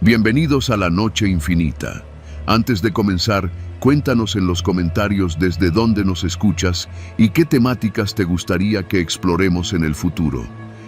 Bienvenidos a la Noche Infinita. Antes de comenzar, cuéntanos en los comentarios desde dónde nos escuchas y qué temáticas te gustaría que exploremos en el futuro.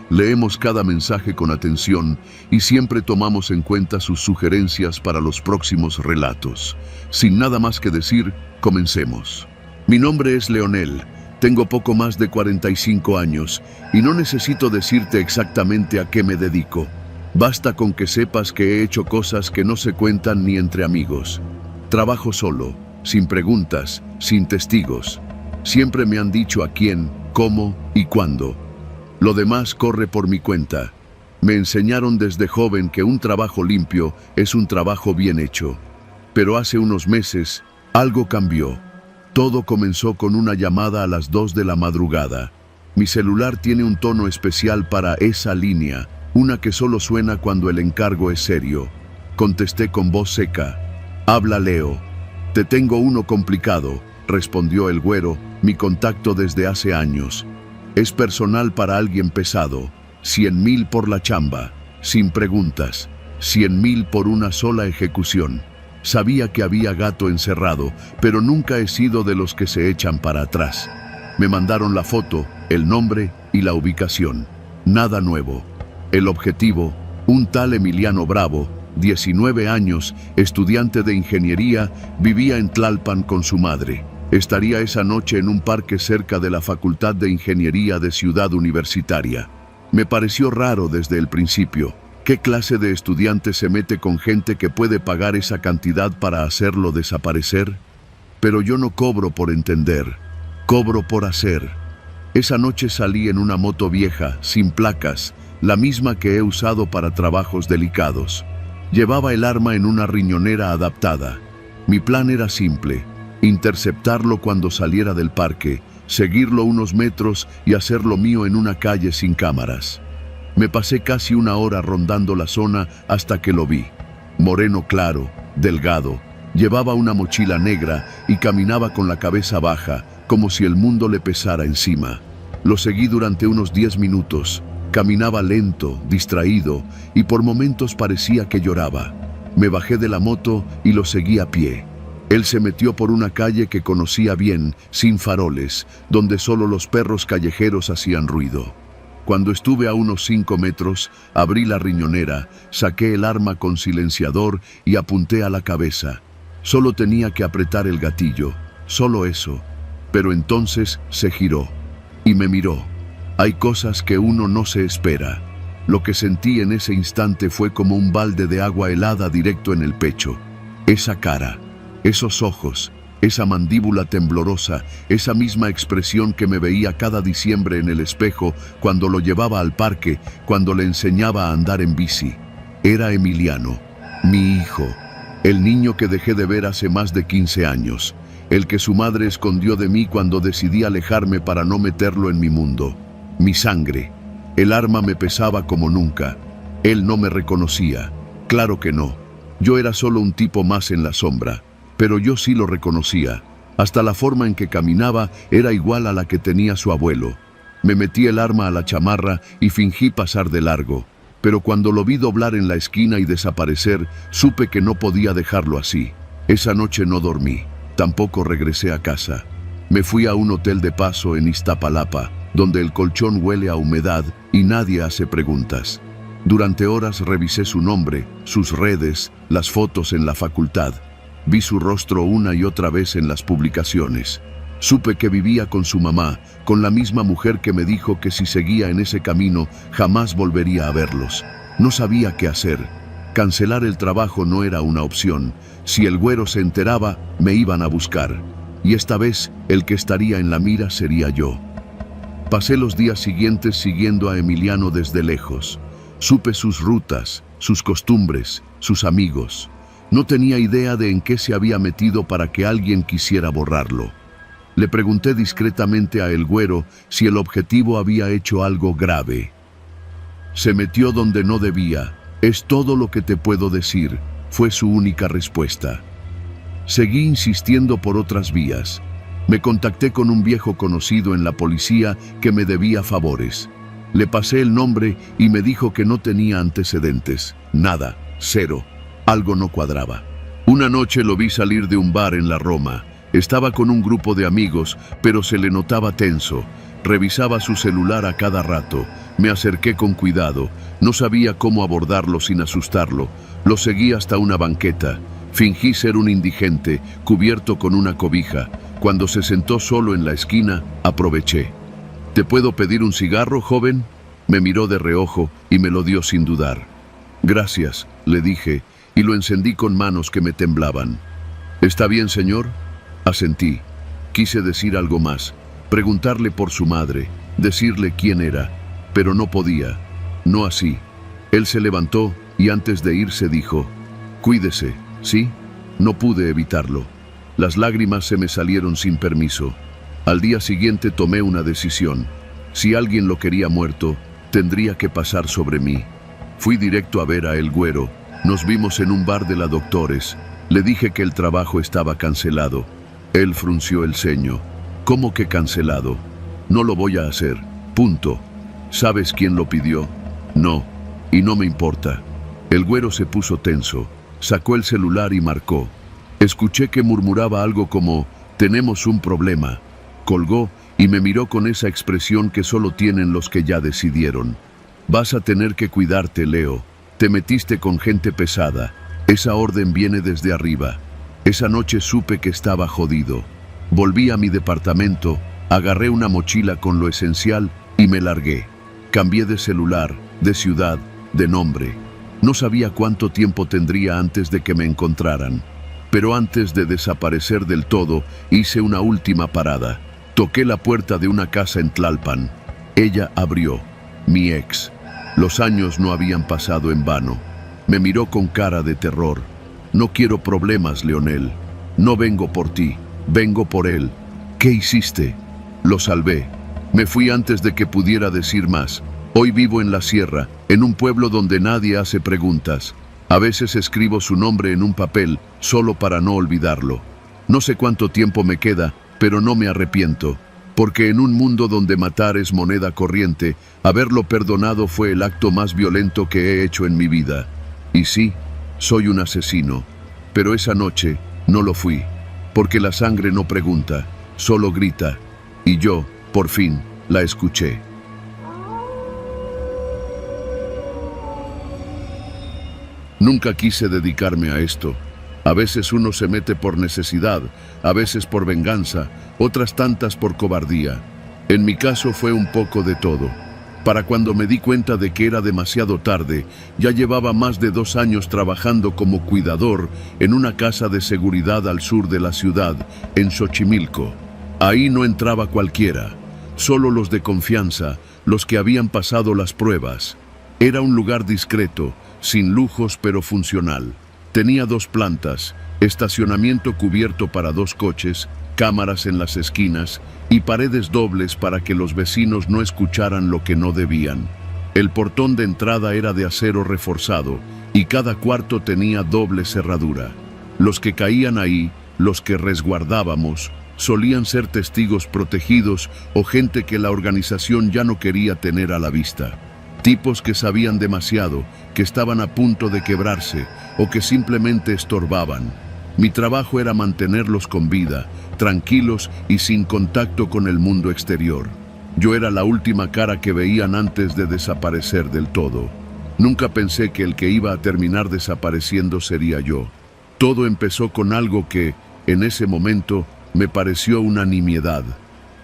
Leemos cada mensaje con atención y siempre tomamos en cuenta sus sugerencias para los próximos relatos. Sin nada más que decir, comencemos. Mi nombre es Leonel, tengo poco más de 45 años y no necesito decirte exactamente a qué me dedico. Basta con que sepas que he hecho cosas que no se cuentan ni entre amigos. Trabajo solo, sin preguntas, sin testigos. Siempre me han dicho a quién, cómo y cuándo. Lo demás corre por mi cuenta. Me enseñaron desde joven que un trabajo limpio es un trabajo bien hecho. Pero hace unos meses, algo cambió. Todo comenzó con una llamada a las 2 de la madrugada. Mi celular tiene un tono especial para esa línea, una que solo suena cuando el encargo es serio. Contesté con voz seca. «Habla Leo». «Te tengo uno complicado», respondió el güero, mi contacto desde hace años. «Es personal para alguien pesado. 100,000 por la chamba, sin preguntas. 100,000 por una sola ejecución». Sabía que había gato encerrado, pero nunca he sido de los que se echan para atrás. Me mandaron la foto, el nombre y la ubicación. Nada nuevo. El objetivo, un tal Emiliano Bravo, 19 años, estudiante de ingeniería, vivía en Tlalpan con su madre. Estaría esa noche en un parque cerca de la Facultad de Ingeniería de Ciudad Universitaria. Me pareció raro desde el principio. ¿Qué clase de estudiante se mete con gente que puede pagar esa cantidad para hacerlo desaparecer? Pero yo no cobro por entender, cobro por hacer. Esa noche salí en una moto vieja, sin placas, la misma que he usado para trabajos delicados. Llevaba el arma en una riñonera adaptada. Mi plan era simple: interceptarlo cuando saliera del parque, seguirlo unos metros y hacer lo mío en una calle sin cámaras. Me pasé casi una hora rondando la zona hasta que lo vi. Moreno claro, delgado, llevaba una mochila negra y caminaba con la cabeza baja, como si el mundo le pesara encima. Lo seguí durante unos 10 minutos. Caminaba lento, distraído, y por momentos parecía que lloraba. Me bajé de la moto y lo seguí a pie. Él se metió por una calle que conocía bien, sin faroles, donde solo los perros callejeros hacían ruido. Cuando estuve a unos 5 metros, abrí la riñonera, saqué el arma con silenciador y apunté a la cabeza. Solo tenía que apretar el gatillo, solo eso. Pero entonces se giró y me miró. Hay cosas que uno no se espera. Lo que sentí en ese instante fue como un balde de agua helada directo en el pecho. Esa cara, esos ojos, esa mandíbula temblorosa, esa misma expresión que me veía cada diciembre en el espejo cuando lo llevaba al parque, cuando le enseñaba a andar en bici. Era Emiliano, mi hijo, el niño que dejé de ver hace más de 15 años, el que su madre escondió de mí cuando decidí alejarme para no meterlo en mi mundo. Mi sangre. El arma me pesaba como nunca. Él no me reconocía. Claro que no. Yo era solo un tipo más en la sombra. Pero yo sí lo reconocía. Hasta la forma en que caminaba era igual a la que tenía su abuelo. Me metí el arma a la chamarra y fingí pasar de largo. Pero cuando lo vi doblar en la esquina y desaparecer, supe que no podía dejarlo así. Esa noche no dormí. Tampoco regresé a casa. Me fui a un hotel de paso en Iztapalapa, donde el colchón huele a humedad y nadie hace preguntas. Durante horas revisé su nombre, sus redes, las fotos en la facultad. Vi su rostro una y otra vez en las publicaciones. Supe que vivía con su mamá, con la misma mujer que me dijo que si seguía en ese camino jamás volvería a verlos. No sabía qué hacer. Cancelar el trabajo no era una opción. Si el güero se enteraba, me iban a buscar. Y esta vez, el que estaría en la mira sería yo. Pasé los días siguientes siguiendo a Emiliano desde lejos. Supe sus rutas, sus costumbres, sus amigos. No tenía idea de en qué se había metido para que alguien quisiera borrarlo. Le pregunté discretamente a el güero si el objetivo había hecho algo grave. Se metió donde no debía. Es todo lo que te puedo decir, fue su única respuesta. Seguí insistiendo por otras vías. Me contacté con un viejo conocido en la policía que me debía favores. Le pasé el nombre y me dijo que no tenía antecedentes, nada, cero. Algo no cuadraba. Una noche lo vi salir de un bar en la Roma. Estaba con un grupo de amigos, pero se le notaba tenso. Revisaba su celular a cada rato. Me acerqué con cuidado. No sabía cómo abordarlo sin asustarlo. Lo seguí hasta una banqueta. Fingí ser un indigente, cubierto con una cobija. Cuando se sentó solo en la esquina, aproveché. ¿Te puedo pedir un cigarro, joven? Me miró de reojo y me lo dio sin dudar. Gracias, le dije, y lo encendí con manos que me temblaban. ¿Está bien, señor? Asentí. Quise decir algo más, preguntarle por su madre, decirle quién era, pero no podía. No así. Él se levantó y antes de irse dijo, «Cuídese, ¿sí?» No pude evitarlo. Las lágrimas se me salieron sin permiso. Al día siguiente tomé una decisión. Si alguien lo quería muerto, tendría que pasar sobre mí. Fui directo a ver a El Güero. Nos vimos en un bar de la Doctores. Le dije que el trabajo estaba cancelado. Él frunció el ceño. ¿Cómo que cancelado? No lo voy a hacer. Punto. ¿Sabes quién lo pidió? No. Y no me importa. El Güero se puso tenso. Sacó el celular y marcó. Escuché que murmuraba algo como, «Tenemos un problema». Colgó y me miró con esa expresión que solo tienen los que ya decidieron. «Vas a tener que cuidarte, Leo. Te metiste con gente pesada. Esa orden viene desde arriba». Esa noche supe que estaba jodido. Volví a mi departamento, agarré una mochila con lo esencial y me largué. Cambié de celular, de ciudad, de nombre. No sabía cuánto tiempo tendría antes de que me encontraran. Pero antes de desaparecer del todo, hice una última parada. Toqué la puerta de una casa en Tlalpan. Ella abrió. Mi ex. Los años no habían pasado en vano. Me miró con cara de terror. «No quiero problemas, Leonel. No vengo por ti, vengo por él». «¿Qué hiciste?» «Lo salvé. Me fui antes de que pudiera decir más. Hoy vivo en la sierra, en un pueblo donde nadie hace preguntas. A veces escribo su nombre en un papel, solo para no olvidarlo. No sé cuánto tiempo me queda, pero no me arrepiento. Porque en un mundo donde matar es moneda corriente, haberlo perdonado fue el acto más violento que he hecho en mi vida. Y sí, soy un asesino, pero esa noche no lo fui, porque la sangre no pregunta, solo grita, y yo, por fin, la escuché. Nunca quise dedicarme a esto. A veces uno se mete por necesidad, a veces por venganza, otras tantas por cobardía. En mi caso fue un poco de todo. Para cuando me di cuenta de que era demasiado tarde, ya llevaba más de 2 años trabajando como cuidador en una casa de seguridad al sur de la ciudad, en Xochimilco. Ahí no entraba cualquiera, solo los de confianza, los que habían pasado las pruebas. Era un lugar discreto, sin lujos pero funcional. Tenía 2 plantas, estacionamiento cubierto para 2 coches, cámaras en las esquinas y paredes dobles para que los vecinos no escucharan lo que no debían. El portón de entrada era de acero reforzado y cada cuarto tenía doble cerradura. Los que caían ahí, los que resguardábamos, solían ser testigos protegidos o gente que la organización ya no quería tener a la vista. Tipos que sabían demasiado, que estaban a punto de quebrarse o que simplemente estorbaban. Mi trabajo era mantenerlos con vida, tranquilos y sin contacto con el mundo exterior. Yo era la última cara que veían antes de desaparecer del todo. Nunca pensé que el que iba a terminar desapareciendo sería yo. Todo empezó con algo que, en ese momento, me pareció una nimiedad.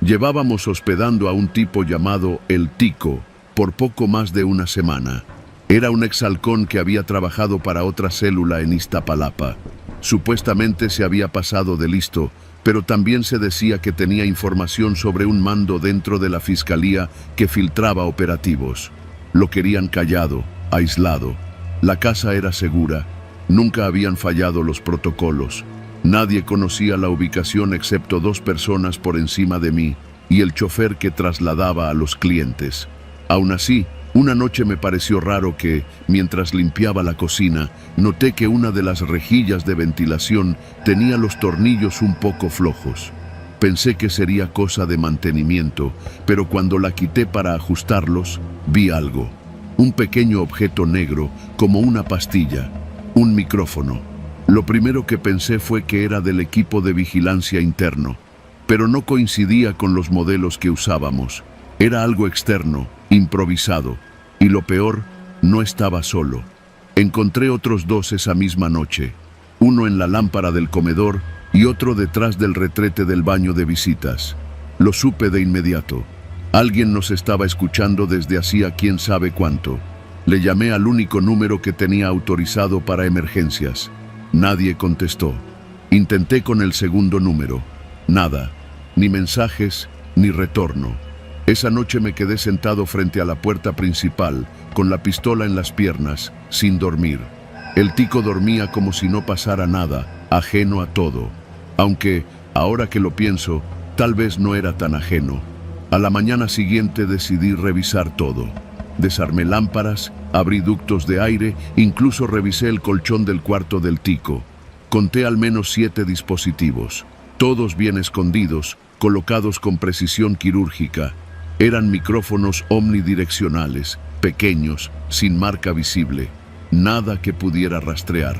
Llevábamos hospedando a un tipo llamado El Tico por poco más de una semana. Era un exhalcón que había trabajado para otra célula en Iztapalapa. Supuestamente se había pasado de listo, pero también se decía que tenía información sobre un mando dentro de la fiscalía que filtraba operativos. Lo querían callado, aislado. La casa era segura, nunca habían fallado los protocolos. Nadie conocía la ubicación excepto 2 personas por encima de mí y el chofer que trasladaba a los clientes. Aún así, una noche me pareció raro que, mientras limpiaba la cocina, noté que una de las rejillas de ventilación tenía los tornillos un poco flojos. Pensé que sería cosa de mantenimiento, pero cuando la quité para ajustarlos, vi algo. Un pequeño objeto negro, como una pastilla. Un micrófono. Lo primero que pensé fue que era del equipo de vigilancia interno, pero no coincidía con los modelos que usábamos. Era algo externo, improvisado, y lo peor, no estaba solo. Encontré otros dos esa misma noche, uno en la lámpara del comedor y otro detrás del retrete del baño de visitas. Lo supe de inmediato. Alguien nos estaba escuchando desde hacía quién sabe cuánto. Le llamé al único número que tenía autorizado para emergencias. Nadie contestó. Intenté con el segundo número. Nada. Ni mensajes, ni retorno. Esa noche me quedé sentado frente a la puerta principal, con la pistola en las piernas, sin dormir. El tico dormía como si no pasara nada, ajeno a todo. Aunque, ahora que lo pienso, tal vez no era tan ajeno. A la mañana siguiente decidí revisar todo. Desarmé lámparas, abrí ductos de aire, incluso revisé el colchón del cuarto del tico. Conté al menos 7 dispositivos, todos bien escondidos, colocados con precisión quirúrgica. Eran micrófonos omnidireccionales, pequeños, sin marca visible, nada que pudiera rastrear.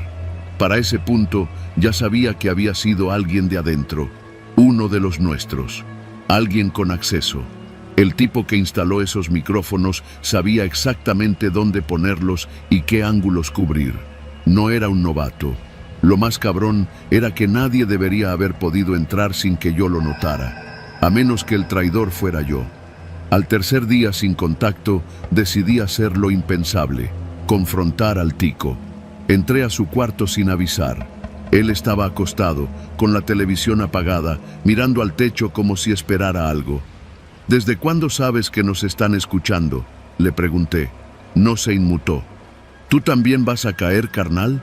Para ese punto ya sabía que había sido alguien de adentro, uno de los nuestros, alguien con acceso. El tipo que instaló esos micrófonos sabía exactamente dónde ponerlos y qué ángulos cubrir. No era un novato. Lo más cabrón era que nadie debería haber podido entrar sin que yo lo notara, a menos que el traidor fuera yo. Al tercer día sin contacto, decidí hacer lo impensable, confrontar al tico. Entré a su cuarto sin avisar. Él estaba acostado, con la televisión apagada, mirando al techo como si esperara algo. ¿Desde cuándo sabes que nos están escuchando?, le pregunté. No se inmutó. ¿Tú también vas a caer, carnal?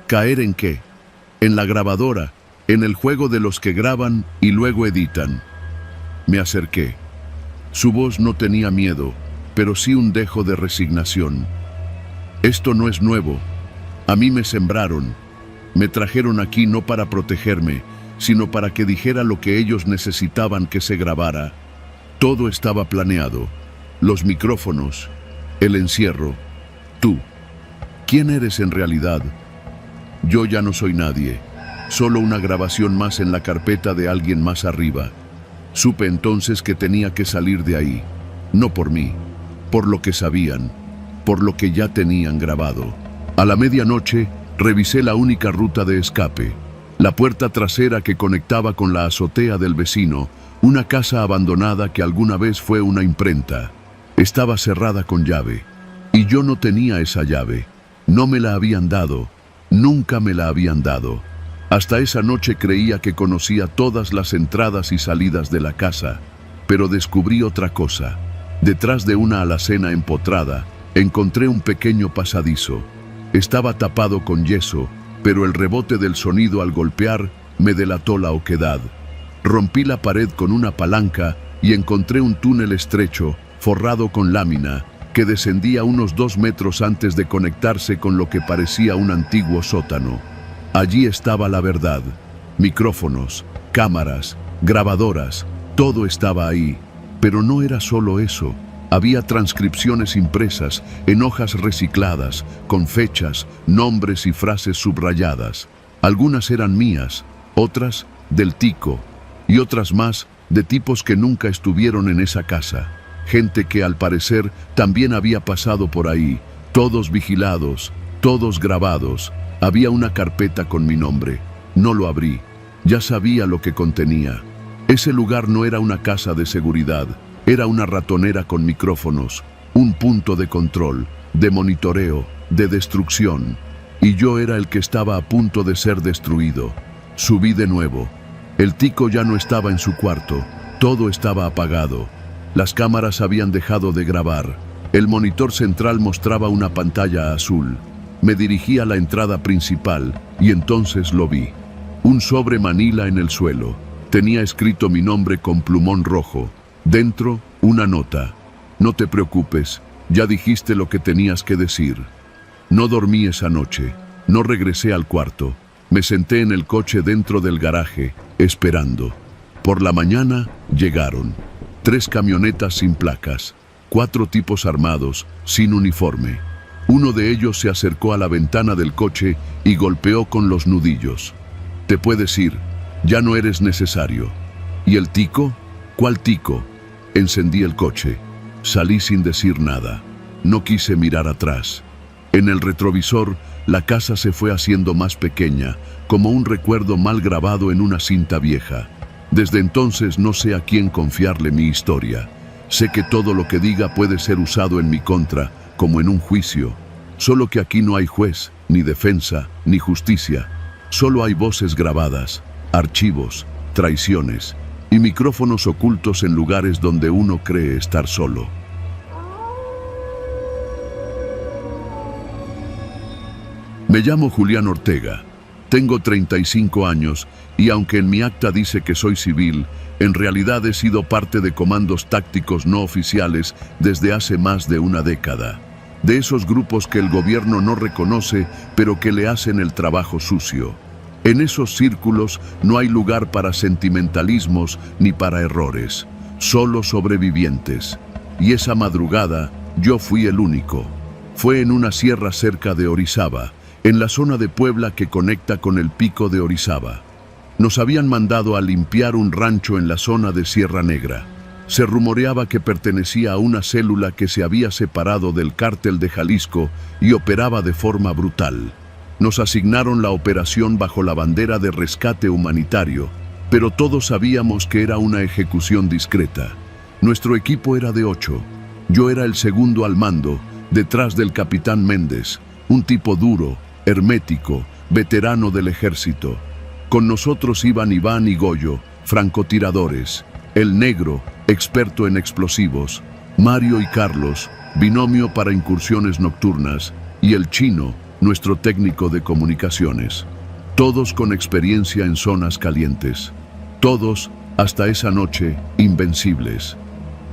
¿Caer en qué? En la grabadora, en el juego de los que graban y luego editan. Me acerqué. Su voz no tenía miedo, pero sí un dejo de resignación. Esto no es nuevo. A mí me sembraron. Me trajeron aquí no para protegerme, sino para que dijera lo que ellos necesitaban que se grabara. Todo estaba planeado. Los micrófonos, el encierro, tú. ¿Quién eres en realidad? Yo ya no soy nadie, solo una grabación más en la carpeta de alguien más arriba. Supe entonces que tenía que salir de ahí, no por mí, por lo que sabían, por lo que ya tenían grabado. A la medianoche, revisé la única ruta de escape, la puerta trasera que conectaba con la azotea del vecino, una casa abandonada que alguna vez fue una imprenta. Estaba cerrada con llave, y yo no tenía esa llave. No me la habían dado, nunca me la habían dado. Hasta esa noche creía que conocía todas las entradas y salidas de la casa, pero descubrí otra cosa. Detrás de una alacena empotrada, encontré un pequeño pasadizo. Estaba tapado con yeso, pero el rebote del sonido al golpear me delató la oquedad. Rompí la pared con una palanca y encontré un túnel estrecho, forrado con lámina, que descendía unos 2 metros antes de conectarse con lo que parecía un antiguo sótano. Allí estaba la verdad. Micrófonos, cámaras, grabadoras, todo estaba ahí. Pero no era solo eso. Había transcripciones impresas, en hojas recicladas, con fechas, nombres y frases subrayadas. Algunas eran mías, otras del tico, y otras más de tipos que nunca estuvieron en esa casa. Gente que al parecer también había pasado por ahí, todos vigilados, todos grabados. Había una carpeta con mi nombre. No lo abrí. Ya sabía lo que contenía. Ese lugar no era una casa de seguridad, era una ratonera con micrófonos, un punto de control, de monitoreo, de destrucción. Y yo era el que estaba a punto de ser destruido. Subí de nuevo. El tico ya no estaba en su cuarto, todo estaba apagado. Las cámaras habían dejado de grabar. El monitor central mostraba una pantalla azul. Me dirigí a la entrada principal y entonces lo vi. Un sobre manila en el suelo. Tenía escrito mi nombre con plumón rojo. Dentro, una nota. No te preocupes, ya dijiste lo que tenías que decir. No dormí esa noche. No regresé al cuarto. Me senté en el coche dentro del garaje, esperando. Por la mañana, llegaron. 3 camionetas sin placas, 4 tipos armados, sin uniforme. Uno de ellos se acercó a la ventana del coche y golpeó con los nudillos. «Te puedes ir, ya no eres necesario». «¿Y el tico? ¿Cuál tico?» Encendí el coche. Salí sin decir nada. No quise mirar atrás. En el retrovisor, la casa se fue haciendo más pequeña, como un recuerdo mal grabado en una cinta vieja. Desde entonces no sé a quién confiarle mi historia. Sé que todo lo que diga puede ser usado en mi contra, como en un juicio. Solo que aquí no hay juez, ni defensa, ni justicia. Solo hay voces grabadas, archivos, traiciones y micrófonos ocultos en lugares donde uno cree estar solo. Me llamo Julián Ortega. Tengo 35 años y aunque en mi acta dice que soy civil, en realidad he sido parte de comandos tácticos no oficiales desde hace más de una década. De esos grupos que el gobierno no reconoce, pero que le hacen el trabajo sucio. En esos círculos no hay lugar para sentimentalismos ni para errores, solo sobrevivientes. Y esa madrugada yo fui el único. Fue en una sierra cerca de Orizaba, en la zona de Puebla que conecta con el pico de Orizaba. Nos habían mandado a limpiar un rancho en la zona de Sierra Negra. Se rumoreaba que pertenecía a una célula que se había separado del cártel de Jalisco y operaba de forma brutal. Nos asignaron la operación bajo la bandera de rescate humanitario, pero todos sabíamos que era una ejecución discreta. Nuestro equipo era de 8. Yo era el segundo al mando, detrás del capitán Méndez, un tipo duro, hermético, veterano del ejército. Con nosotros iban Iván y Goyo, francotiradores, el negro, experto en explosivos, Mario y Carlos, binomio para incursiones nocturnas, y el chino, nuestro técnico de comunicaciones. Todos con experiencia en zonas calientes. Todos, hasta esa noche, invencibles.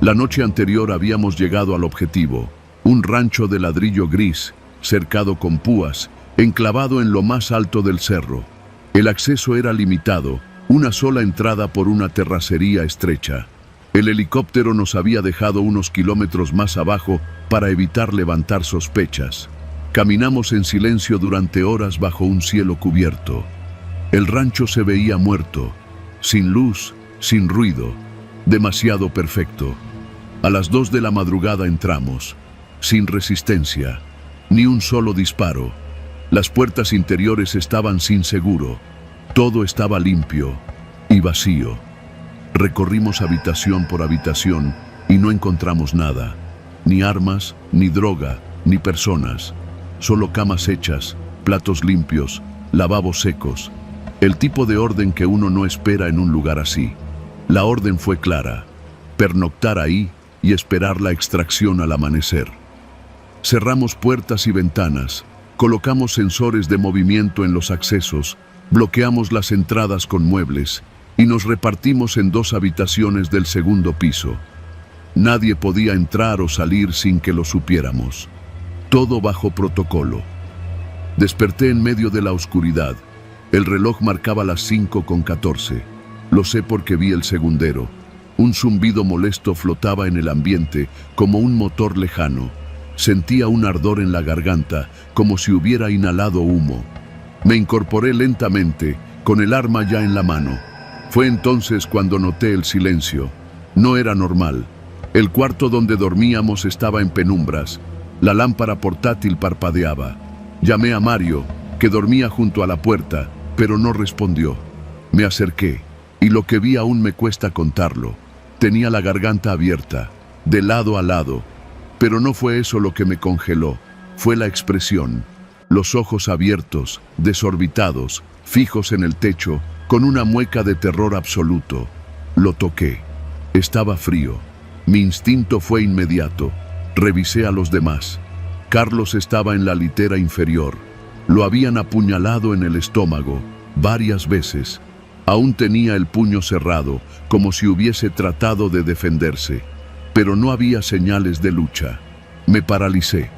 La noche anterior habíamos llegado al objetivo, un rancho de ladrillo gris, cercado con púas, enclavado en lo más alto del cerro. El acceso era limitado, una sola entrada por una terracería estrecha. El helicóptero nos había dejado unos kilómetros más abajo para evitar levantar sospechas. Caminamos en silencio durante horas bajo un cielo cubierto. El rancho se veía muerto, sin luz, sin ruido, demasiado perfecto. A las 2 de la madrugada entramos, sin resistencia, ni un solo disparo. Las puertas interiores estaban sin seguro. Todo estaba limpio y vacío. Recorrimos habitación por habitación y no encontramos nada. Ni armas, ni droga, ni personas. Solo camas hechas, platos limpios, lavabos secos. El tipo de orden que uno no espera en un lugar así. La orden fue clara: pernoctar ahí y esperar la extracción al amanecer. Cerramos puertas y ventanas, colocamos sensores de movimiento en los accesos, bloqueamos las entradas con muebles y nos repartimos en 2 habitaciones del segundo piso. Nadie podía entrar o salir sin que lo supiéramos. Todo bajo protocolo. Desperté en medio de la oscuridad. El reloj marcaba las 5:14. Lo sé porque vi el segundero. Un zumbido molesto flotaba en el ambiente como un motor lejano. Sentía un ardor en la garganta, como si hubiera inhalado humo. Me incorporé lentamente, con el arma ya en la mano. Fue entonces cuando noté el silencio. No era normal. El cuarto donde dormíamos estaba en penumbras. La lámpara portátil parpadeaba. Llamé a Mario, que dormía junto a la puerta, pero no respondió. Me acerqué, y lo que vi aún me cuesta contarlo. Tenía la garganta abierta, de lado a lado. Pero no fue eso lo que me congeló, fue la expresión. Los ojos abiertos, desorbitados, fijos en el techo, con una mueca de terror absoluto. Lo toqué. Estaba frío. Mi instinto fue inmediato. Revisé a los demás. Carlos estaba en la litera inferior. Lo habían apuñalado en el estómago, varias veces. Aún tenía el puño cerrado, como si hubiese tratado de defenderse. Pero no había señales de lucha. Me paralicé.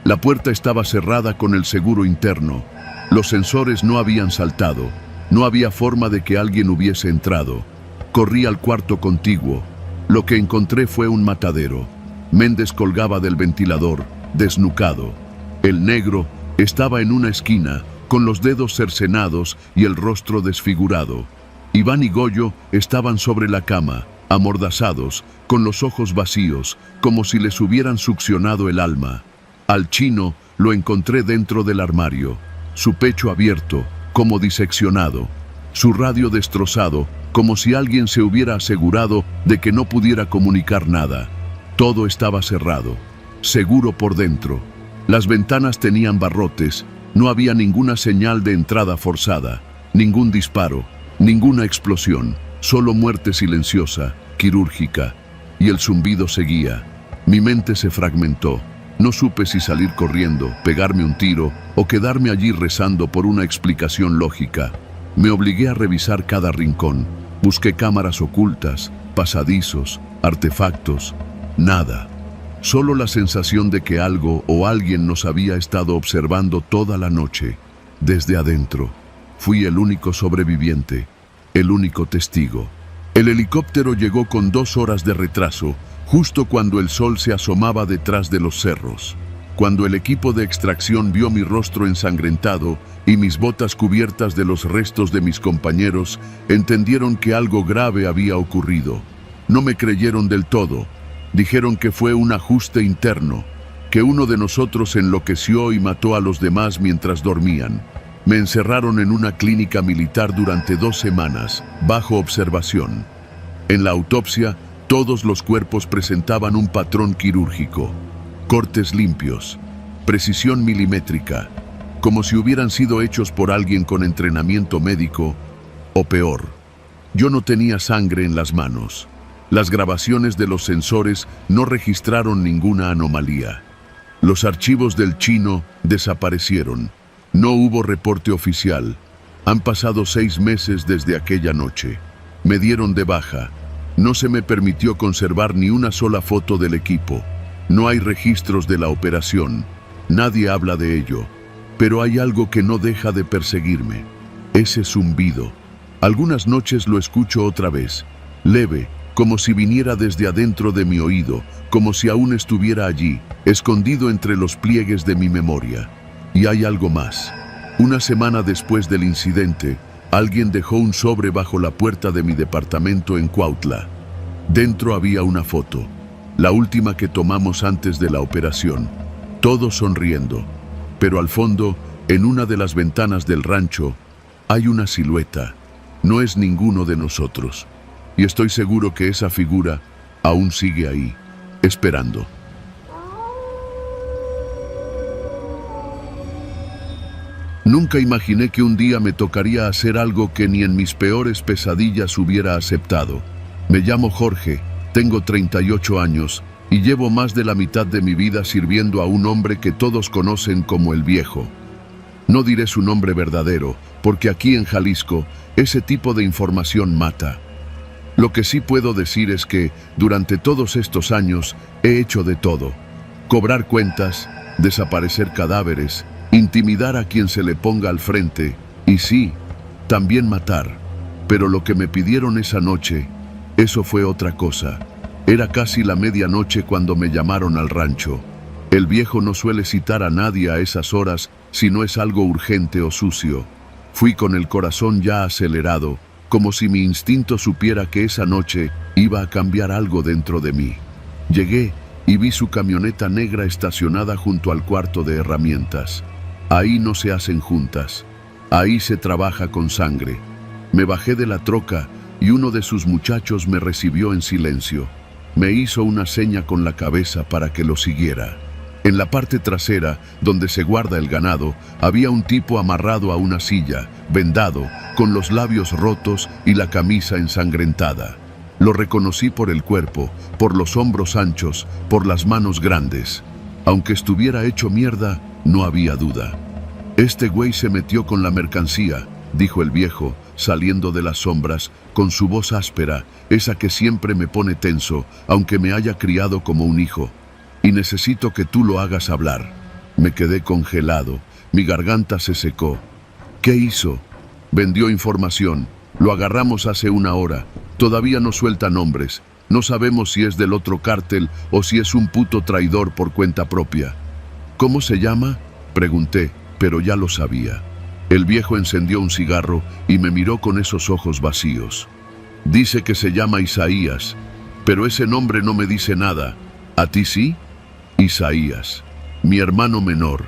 La puerta estaba cerrada con el seguro interno. Los sensores no habían saltado. No había forma de que alguien hubiese entrado. Corrí al cuarto contiguo. Lo que encontré fue un matadero. Méndez colgaba del ventilador, desnucado. El negro estaba en una esquina, con los dedos cercenados y el rostro desfigurado. Iván y Goyo estaban sobre la cama, amordazados, con los ojos vacíos, como si les hubieran succionado el alma. Al chino lo encontré dentro del armario, su pecho abierto, como diseccionado, su radio destrozado, como si alguien se hubiera asegurado de que no pudiera comunicar nada. Todo estaba cerrado, seguro por dentro. Las ventanas tenían barrotes, no había ninguna señal de entrada forzada, ningún disparo, ninguna explosión, solo muerte silenciosa, quirúrgica, y el zumbido seguía. Mi mente se fragmentó. No supe si salir corriendo, pegarme un tiro o quedarme allí rezando por una explicación lógica. Me obligué a revisar cada rincón. Busqué cámaras ocultas, pasadizos, artefactos. Nada. Solo la sensación de que algo o alguien nos había estado observando toda la noche, desde adentro. Fui el único sobreviviente, el único testigo. El helicóptero llegó con 2 horas de retraso, justo cuando el sol se asomaba detrás de los cerros. Cuando el equipo de extracción vio mi rostro ensangrentado y mis botas cubiertas de los restos de mis compañeros, entendieron que algo grave había ocurrido. No me creyeron del todo. Dijeron que fue un ajuste interno, que uno de nosotros enloqueció y mató a los demás mientras dormían. Me encerraron en una clínica militar durante 2 semanas, bajo observación. En la autopsia, todos los cuerpos presentaban un patrón quirúrgico. Cortes limpios, precisión milimétrica, como si hubieran sido hechos por alguien con entrenamiento médico, o peor. Yo no tenía sangre en las manos. Las grabaciones de los sensores no registraron ninguna anomalía. Los archivos del chino desaparecieron. No hubo reporte oficial. Han pasado 6 meses desde aquella noche. Me dieron de baja. No se me permitió conservar ni una sola foto del equipo. No hay registros de la operación. Nadie habla de ello. Pero hay algo que no deja de perseguirme. Ese zumbido. Algunas noches lo escucho otra vez. Leve, como si viniera desde adentro de mi oído, como si aún estuviera allí, escondido entre los pliegues de mi memoria. Y hay algo más. Una semana después del incidente, alguien dejó un sobre bajo la puerta de mi departamento en Cuautla. Dentro había una foto, la última que tomamos antes de la operación. Todos sonriendo. Pero al fondo, en una de las ventanas del rancho, hay una silueta. No es ninguno de nosotros. Y estoy seguro que esa figura aún sigue ahí, esperando. Nunca imaginé que un día me tocaría hacer algo que ni en mis peores pesadillas hubiera aceptado. Me llamo Jorge, tengo 38 años y llevo más de la mitad de mi vida sirviendo a un hombre que todos conocen como el Viejo. No diré su nombre verdadero, porque aquí en Jalisco ese tipo de información mata. Lo que sí puedo decir es que, durante todos estos años, he hecho de todo. Cobrar cuentas, desaparecer cadáveres, intimidar a quien se le ponga al frente, y sí, también matar. Pero lo que me pidieron esa noche, eso fue otra cosa. Era casi la medianoche cuando me llamaron al rancho. El Viejo no suele citar a nadie a esas horas si no es algo urgente o sucio. Fui con el corazón ya acelerado, como si mi instinto supiera que esa noche iba a cambiar algo dentro de mí. Llegué y vi su camioneta negra estacionada junto al cuarto de herramientas. Ahí no se hacen juntas. Ahí se trabaja con sangre. Me bajé de la troca y uno de sus muchachos me recibió en silencio. Me hizo una seña con la cabeza para que lo siguiera. En la parte trasera, donde se guarda el ganado, había un tipo amarrado a una silla, vendado, con los labios rotos y la camisa ensangrentada. Lo reconocí por el cuerpo, por los hombros anchos, por las manos grandes. Aunque estuviera hecho mierda, no había duda. Este güey se metió con la mercancía, dijo el Viejo, saliendo de las sombras, con su voz áspera, esa que siempre me pone tenso, aunque me haya criado como un hijo. Y necesito que tú lo hagas hablar. Me quedé congelado, mi garganta se secó. ¿Qué hizo? Vendió información. Lo agarramos hace 1 hora. Todavía no suelta nombres. No sabemos si es del otro cártel o si es un puto traidor por cuenta propia. ¿Cómo se llama? Pregunté, pero ya lo sabía. El viejo encendió un cigarro y me miró con esos ojos vacíos. Dice que se llama Isaías, pero ese nombre no me dice nada. ¿A ti sí? Isaías, mi hermano menor.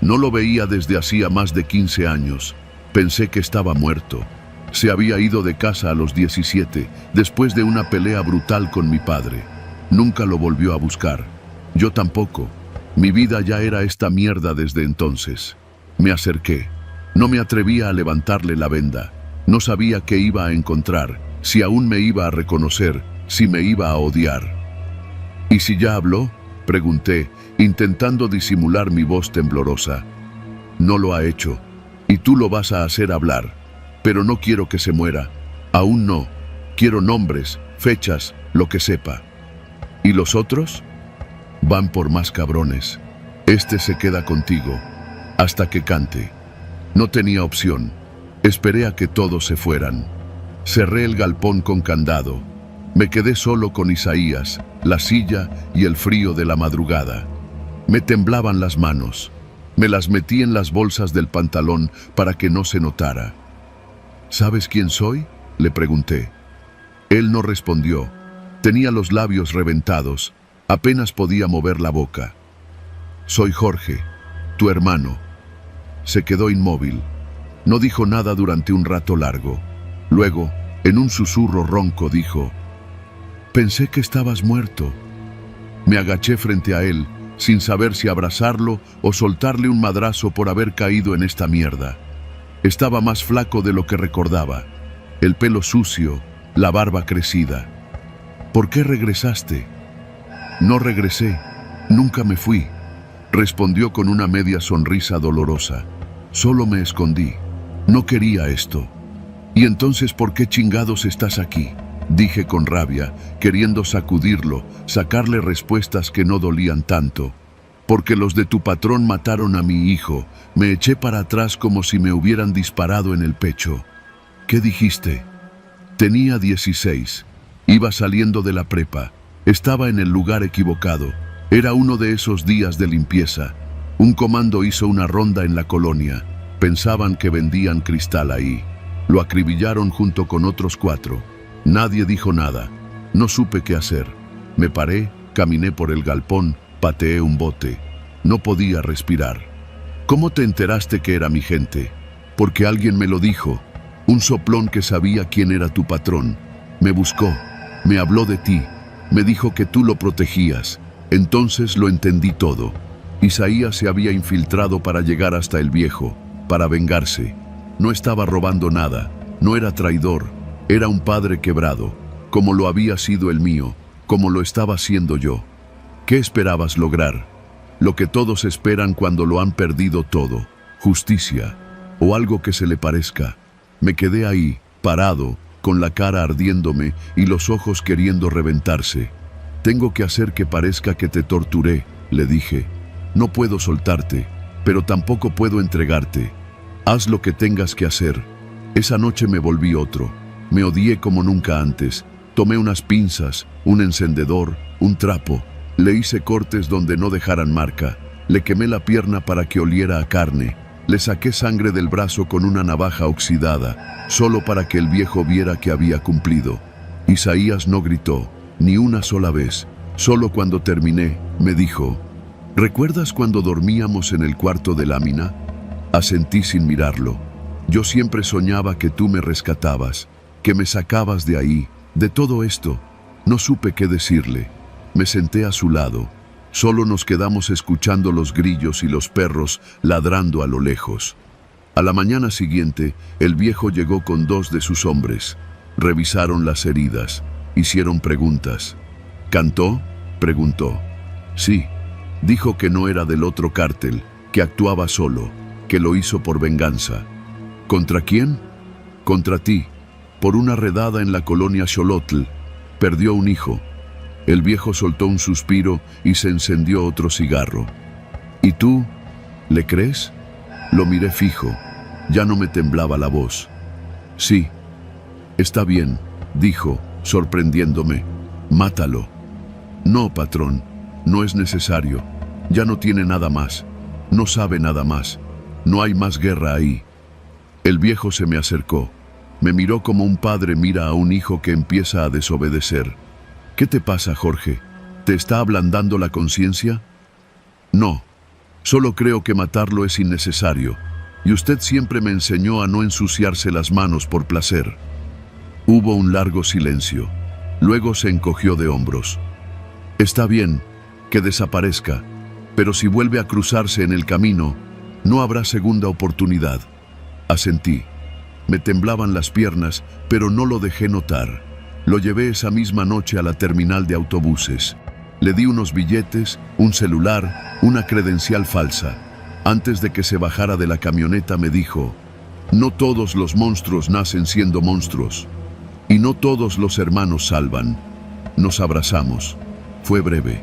No lo veía desde hacía más de 15 años. Pensé que estaba muerto. Se había ido de casa a los 17, después de una pelea brutal con mi padre. Nunca lo volvió a buscar. Yo tampoco. Mi vida ya era esta mierda desde entonces. Me acerqué. No me atrevía a levantarle la venda. No sabía qué iba a encontrar, si aún me iba a reconocer, si me iba a odiar. ¿Y si ya habló?, pregunté, intentando disimular mi voz temblorosa. No lo ha hecho, y tú lo vas a hacer hablar. Pero no quiero que se muera. Aún no. Quiero nombres, fechas, lo que sepa. ¿Y los otros? Van por más cabrones. Este se queda contigo, hasta que cante. No tenía opción. Esperé a que todos se fueran. Cerré el galpón con candado. Me quedé solo con Isaías, la silla y el frío de la madrugada. Me temblaban las manos. Me las metí en las bolsas del pantalón para que no se notara. ¿Sabes quién soy?, le pregunté. Él no respondió. Tenía los labios reventados. Apenas podía mover la boca. Soy Jorge, tu hermano. Se quedó inmóvil. No dijo nada durante un rato largo. Luego, en un susurro ronco, dijo: pensé que estabas muerto. Me agaché frente a él, sin saber si abrazarlo o soltarle un madrazo por haber caído en esta mierda. Estaba más flaco de lo que recordaba. El pelo sucio, la barba crecida. ¿Por qué regresaste? No regresé. Nunca me fui, respondió con una media sonrisa dolorosa. Solo me escondí. No quería esto. ¿Y entonces por qué chingados estás aquí?, dije con rabia, queriendo sacudirlo, sacarle respuestas que no dolían tanto. Porque los de tu patrón mataron a mi hijo. Me eché para atrás como si me hubieran disparado en el pecho. ¿Qué dijiste? Tenía 16. Iba saliendo de la prepa. Estaba en el lugar equivocado. Era uno de esos días de limpieza. Un comando hizo una ronda en la colonia. Pensaban que vendían cristal ahí. Lo acribillaron junto con otros 4. Nadie dijo nada. No supe qué hacer. Me paré, caminé por el galpón, pateé un bote. No podía respirar. ¿Cómo te enteraste que era mi gente? Porque alguien me lo dijo. Un soplón que sabía quién era tu patrón. Me buscó. Me habló de ti. Me dijo que tú lo protegías. Entonces lo entendí todo. Isaías se había infiltrado para llegar hasta el viejo, para vengarse. No estaba robando nada. No era traidor. Era un padre quebrado, como lo había sido el mío, como lo estaba siendo yo. ¿Qué esperabas lograr? Lo que todos esperan cuando lo han perdido todo: justicia, o algo que se le parezca. Me quedé ahí, parado, con la cara ardiéndome y los ojos queriendo reventarse. Tengo que hacer que parezca que te torturé, le dije. No puedo soltarte, pero tampoco puedo entregarte. Haz lo que tengas que hacer. Esa noche me volví otro. Me odié como nunca antes. Tomé unas pinzas, un encendedor, un trapo. Le hice cortes donde no dejaran marca. Le quemé la pierna para que oliera a carne. Le saqué sangre del brazo con una navaja oxidada, solo para que el viejo viera que había cumplido. Isaías no gritó, ni una sola vez. Solo cuando terminé, me dijo: ¿recuerdas cuando dormíamos en el cuarto de lámina? Asentí sin mirarlo. Yo siempre soñaba que tú me rescatabas, que me sacabas de ahí, de todo esto. No supe qué decirle. Me senté a su lado. Solo nos quedamos escuchando los grillos y los perros ladrando a lo lejos. A la mañana siguiente, el viejo llegó con 2 de sus hombres. Revisaron las heridas. Hicieron preguntas. ¿Cantó?, preguntó. Sí. Dijo que no era del otro cártel, que actuaba solo, que lo hizo por venganza. ¿Contra quién? Contra ti. Por una redada en la colonia Xolotl. Perdió un hijo. El viejo soltó un suspiro y se encendió otro cigarro. ¿Y tú? ¿Le crees? Lo miré fijo. Ya no me temblaba la voz. Sí. Está bien, dijo, sorprendiéndome. Mátalo. No, patrón. No es necesario. Ya no tiene nada más. No sabe nada más. No hay más guerra ahí. El viejo se me acercó. Me miró como un padre mira a un hijo que empieza a desobedecer. ¿Qué te pasa, Jorge? ¿Te está ablandando la conciencia? No. Solo creo que matarlo es innecesario. Y usted siempre me enseñó a no ensuciarse las manos por placer. Hubo un largo silencio. Luego se encogió de hombros. Está bien, que desaparezca, pero si vuelve a cruzarse en el camino, no habrá segunda oportunidad. Asentí. Me temblaban las piernas, pero no lo dejé notar. Lo llevé esa misma noche a la terminal de autobuses. Le di unos billetes, un celular, una credencial falsa. Antes de que se bajara de la camioneta me dijo: no todos los monstruos nacen siendo monstruos. Y no todos los hermanos salvan. Nos abrazamos. Fue breve,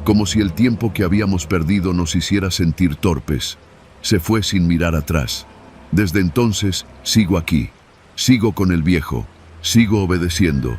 como si el tiempo que habíamos perdido nos hiciera sentir torpes. Se fue sin mirar atrás. Desde entonces sigo aquí. Sigo con el viejo. Sigo obedeciendo.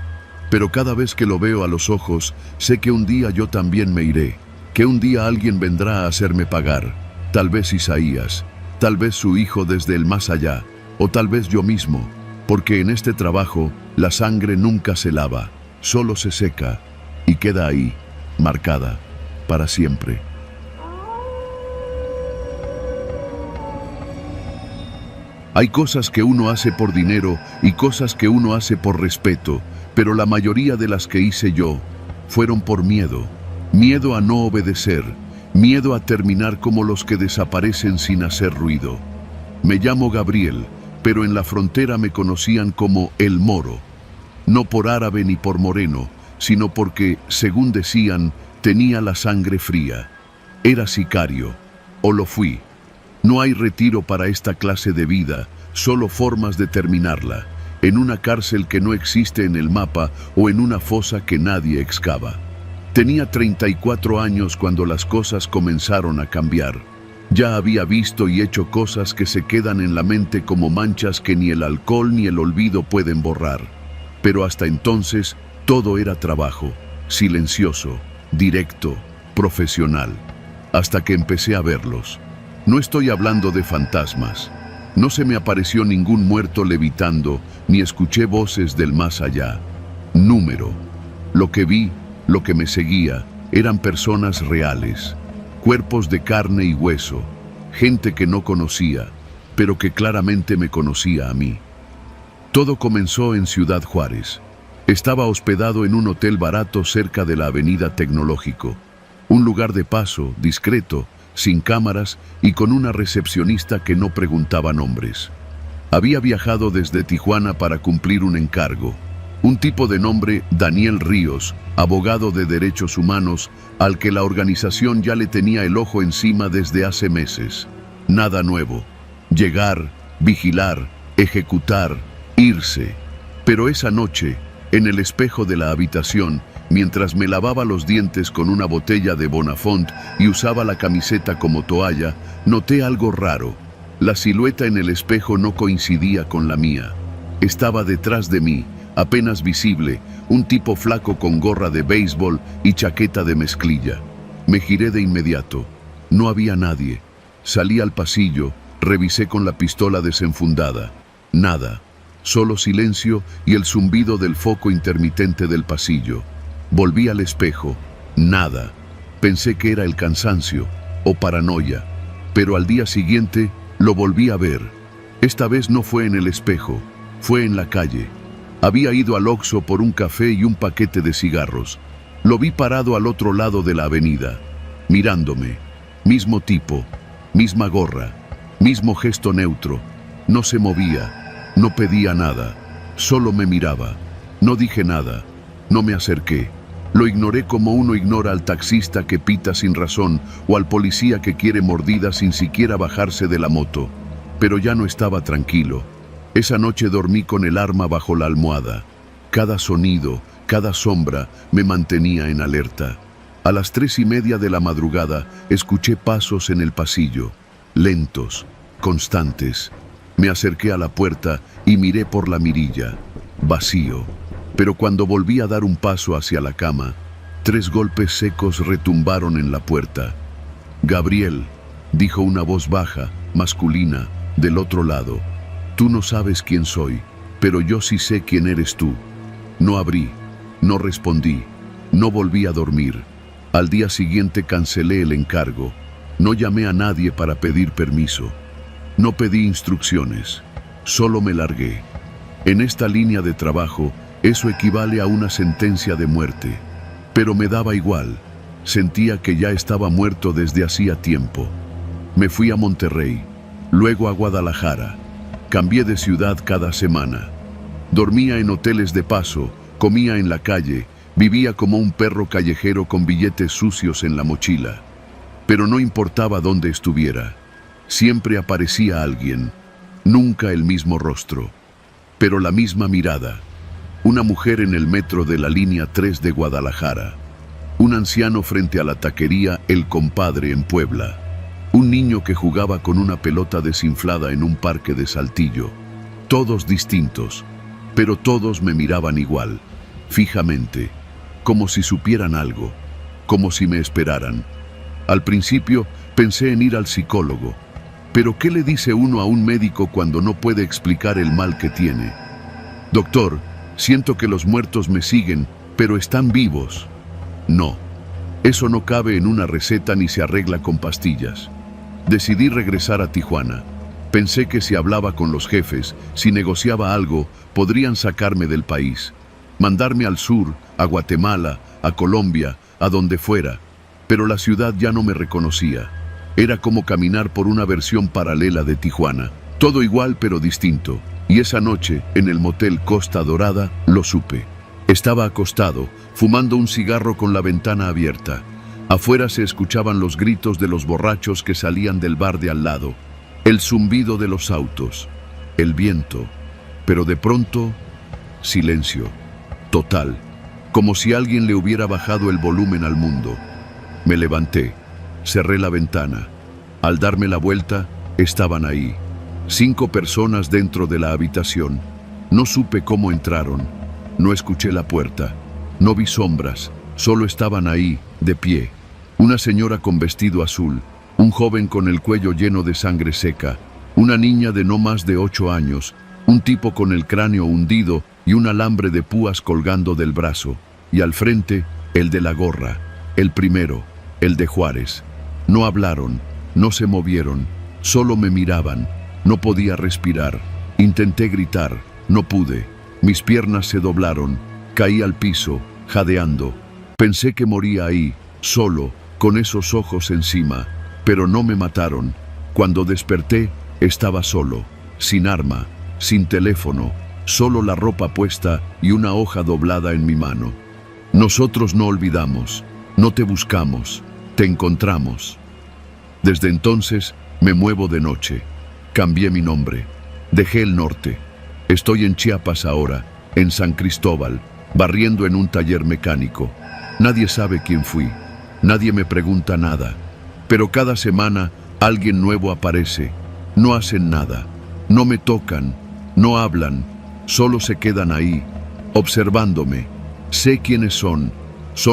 Pero cada vez que lo veo a los ojos, sé que un día yo también me iré. Que un día alguien vendrá a hacerme pagar. Tal vez Isaías. Tal vez su hijo desde el más allá. O tal vez yo mismo. Porque en este trabajo, la sangre nunca se lava. Solo se seca. Y queda ahí, marcada, para siempre. Hay cosas que uno hace por dinero y cosas que uno hace por respeto, pero la mayoría de las que hice yo fueron por miedo. Miedo a no obedecer, miedo a terminar como los que desaparecen sin hacer ruido. Me llamo Gabriel, pero en la frontera me conocían como El Moro. No por árabe ni por moreno, sino porque, según decían, tenía la sangre fría. Era sicario, o lo fui. No hay retiro para esta clase de vida, solo formas de terminarla, en una cárcel que no existe en el mapa o en una fosa que nadie excava. Tenía 34 años cuando las cosas comenzaron a cambiar. Ya había visto y hecho cosas que se quedan en la mente como manchas que ni el alcohol ni el olvido pueden borrar. Pero hasta entonces, todo era trabajo, silencioso, directo, profesional, hasta que empecé a verlos. No estoy hablando de fantasmas. No se me apareció ningún muerto levitando, ni escuché voces del más allá. Número. Lo que vi, lo que me seguía, eran personas reales, cuerpos de carne y hueso, gente que no conocía, pero que claramente me conocía a mí. Todo comenzó en Ciudad Juárez. Estaba hospedado en un hotel barato cerca de la Avenida Tecnológico. Un lugar de paso, discreto, sin cámaras y con una recepcionista que no preguntaba nombres. Había viajado desde Tijuana para cumplir un encargo. Un tipo de nombre Daniel Ríos, abogado de derechos humanos, al que la organización ya le tenía el ojo encima desde hace meses. Nada nuevo. Llegar, vigilar, ejecutar, irse. Pero esa noche, en el espejo de la habitación, mientras me lavaba los dientes con una botella de Bonafont y usaba la camiseta como toalla, noté algo raro. La silueta en el espejo no coincidía con la mía. Estaba detrás de mí, apenas visible, un tipo flaco con gorra de béisbol y chaqueta de mezclilla. Me giré de inmediato. No había nadie. Salí al pasillo, revisé con la pistola desenfundada. Nada. Solo silencio y el zumbido del foco intermitente del pasillo. Volví al espejo. Nada. Pensé que era el cansancio o paranoia, pero al día siguiente lo volví a ver. Esta vez no fue en el espejo, fue en la calle. Había ido al Oxxo por un café y un paquete de cigarros. Lo vi parado al otro lado de la avenida, mirándome. Mismo tipo, misma gorra, mismo gesto neutro. No se movía. No pedía nada, solo me miraba. No dije nada, no me acerqué. Lo ignoré como uno ignora al taxista que pita sin razón o al policía que quiere mordida sin siquiera bajarse de la moto. Pero ya no estaba tranquilo. Esa noche dormí con el arma bajo la almohada. Cada sonido, cada sombra me mantenía en alerta. A las 3:30 de la madrugada escuché pasos en el pasillo, lentos, constantes. Me acerqué a la puerta y miré por la mirilla. Vacío. Pero cuando volví a dar un paso hacia la cama, 3 golpes secos retumbaron en la puerta. Gabriel, dijo una voz baja, masculina, del otro lado. Tú no sabes quién soy, pero yo sí sé quién eres tú. No abrí, no respondí, no volví a dormir. Al día siguiente cancelé el encargo. No llamé a nadie para pedir permiso. No pedí instrucciones, solo me largué. En esta línea de trabajo, eso equivale a una sentencia de muerte. Pero me daba igual. Sentía que ya estaba muerto desde hacía tiempo. Me fui a Monterrey, luego a Guadalajara. Cambié de ciudad cada semana. Dormía en hoteles de paso, comía en la calle, vivía como un perro callejero con billetes sucios en la mochila. Pero no importaba dónde estuviera. Siempre aparecía alguien, nunca el mismo rostro, pero la misma mirada. Una mujer en el metro de la línea 3 de Guadalajara. Un anciano frente a la taquería El Compadre en Puebla. Un niño que jugaba con una pelota desinflada en un parque de Saltillo. Todos distintos, pero todos me miraban igual, fijamente, como si supieran algo, como si me esperaran. Al principio pensé en ir al psicólogo, pero ¿qué le dice uno a un médico cuando no puede explicar el mal que tiene? Doctor, siento que los muertos me siguen, pero están vivos. No, eso no cabe en una receta ni se arregla con pastillas. Decidí regresar a Tijuana. Pensé que si hablaba con los jefes, si negociaba algo, podrían sacarme del país. Mandarme al sur, a Guatemala, a Colombia, a donde fuera. Pero la ciudad ya no me reconocía. Era como caminar por una versión paralela de Tijuana. Todo igual pero distinto. Y esa noche, en el motel Costa Dorada, lo supe. Estaba acostado, fumando un cigarro con la ventana abierta. Afuera se escuchaban los gritos de los borrachos que salían del bar de al lado, el zumbido de los autos, el viento, pero de pronto, silencio, total, como si alguien le hubiera bajado el volumen al mundo. Me levanté, cerré la ventana. Al darme la vuelta, estaban ahí, 5 personas dentro de la habitación. No supe cómo entraron, no escuché la puerta, no vi sombras, solo estaban ahí, de pie. Una señora con vestido azul, un joven con el cuello lleno de sangre seca, una niña de no más de 8 años, un tipo con el cráneo hundido y un alambre de púas colgando del brazo, y al frente, el de la gorra, el primero, el de Juárez. No hablaron, no se movieron, solo me miraban. No podía respirar. Intenté gritar, no pude. Mis piernas se doblaron, caí al piso, jadeando. Pensé que moría ahí, solo, con esos ojos encima, pero no me mataron. Cuando desperté, estaba solo, sin arma, sin teléfono, solo la ropa puesta y una hoja doblada en mi mano. Nosotros no olvidamos, no te buscamos, te encontramos. Desde entonces, me muevo de noche. Cambié mi nombre, dejé el norte. Estoy en Chiapas ahora, en San Cristóbal, barriendo en un taller mecánico. Nadie sabe quién fui. Nadie me pregunta nada, pero cada semana alguien nuevo aparece. No hacen nada, no me tocan, no hablan, solo se quedan ahí, observándome. Sé quiénes son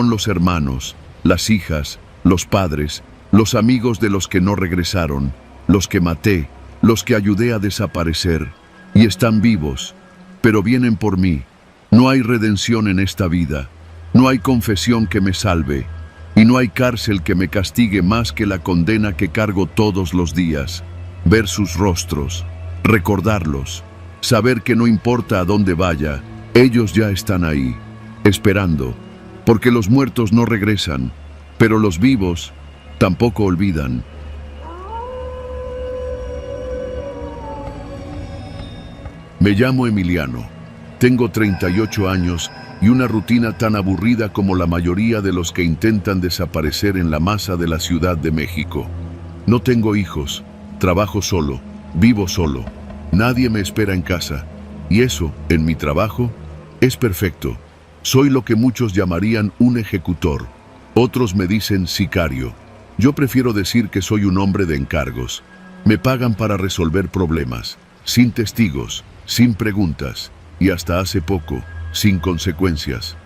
los hermanos, las hijas, los padres, los amigos de los que no regresaron, los que maté, los que ayudé a desaparecer, y están vivos, pero vienen por mí. No hay redención en esta vida, no hay confesión que me salve. Y no hay cárcel que me castigue más que la condena que cargo todos los días. Ver sus rostros, recordarlos, saber que no importa a dónde vaya, ellos ya están ahí, esperando, porque los muertos no regresan, pero los vivos tampoco olvidan. Me llamo Emiliano, tengo 38 años y una rutina tan aburrida como la mayoría de los que intentan desaparecer en la masa de la Ciudad de México. No tengo hijos, trabajo solo, vivo solo, nadie me espera en casa, y eso, en mi trabajo, es perfecto. Soy lo que muchos llamarían un ejecutor, otros me dicen sicario. Yo prefiero decir que soy un hombre de encargos. Me pagan para resolver problemas, sin testigos, sin preguntas, y hasta hace poco, sin consecuencias.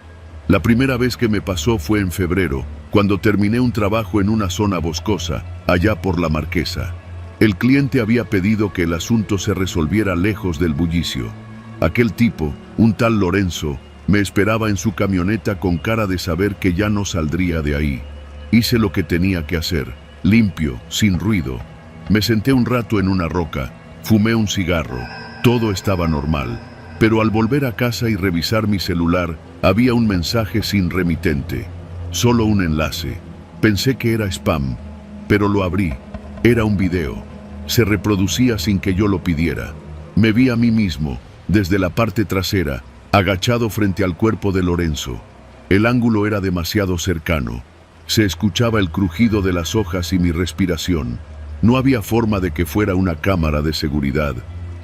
La primera vez que me pasó fue en febrero, cuando terminé un trabajo en una zona boscosa, allá por la Marquesa. El cliente había pedido que el asunto se resolviera lejos del bullicio. Aquel tipo, un tal Lorenzo, me esperaba en su camioneta con cara de saber que ya no saldría de ahí. Hice lo que tenía que hacer, limpio, sin ruido. Me senté un rato en una roca, fumé un cigarro, todo estaba normal. Pero al volver a casa y revisar mi celular, había un mensaje sin remitente, solo un enlace. Pensé que era spam, pero lo abrí. Era un video. Se reproducía sin que yo lo pidiera. Me vi a mí mismo, desde la parte trasera, agachado frente al cuerpo de Lorenzo. El ángulo era demasiado cercano. Se escuchaba el crujido de las hojas y mi respiración. No había forma de que fuera una cámara de seguridad.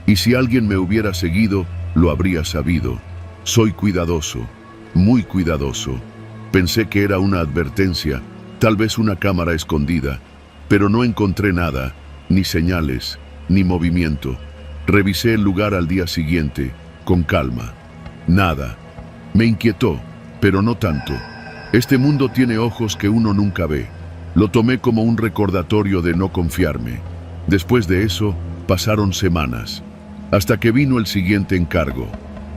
Y si alguien me hubiera seguido, lo habría sabido. Soy cuidadoso, muy cuidadoso. Pensé que era una advertencia, tal vez una cámara escondida, pero no encontré nada, ni señales, ni movimiento. Revisé el lugar al día siguiente, con calma. Nada. Me inquietó, pero no tanto. Este mundo tiene ojos que uno nunca ve. Lo tomé como un recordatorio de no confiarme. Después de eso, pasaron semanas, hasta que vino el siguiente encargo.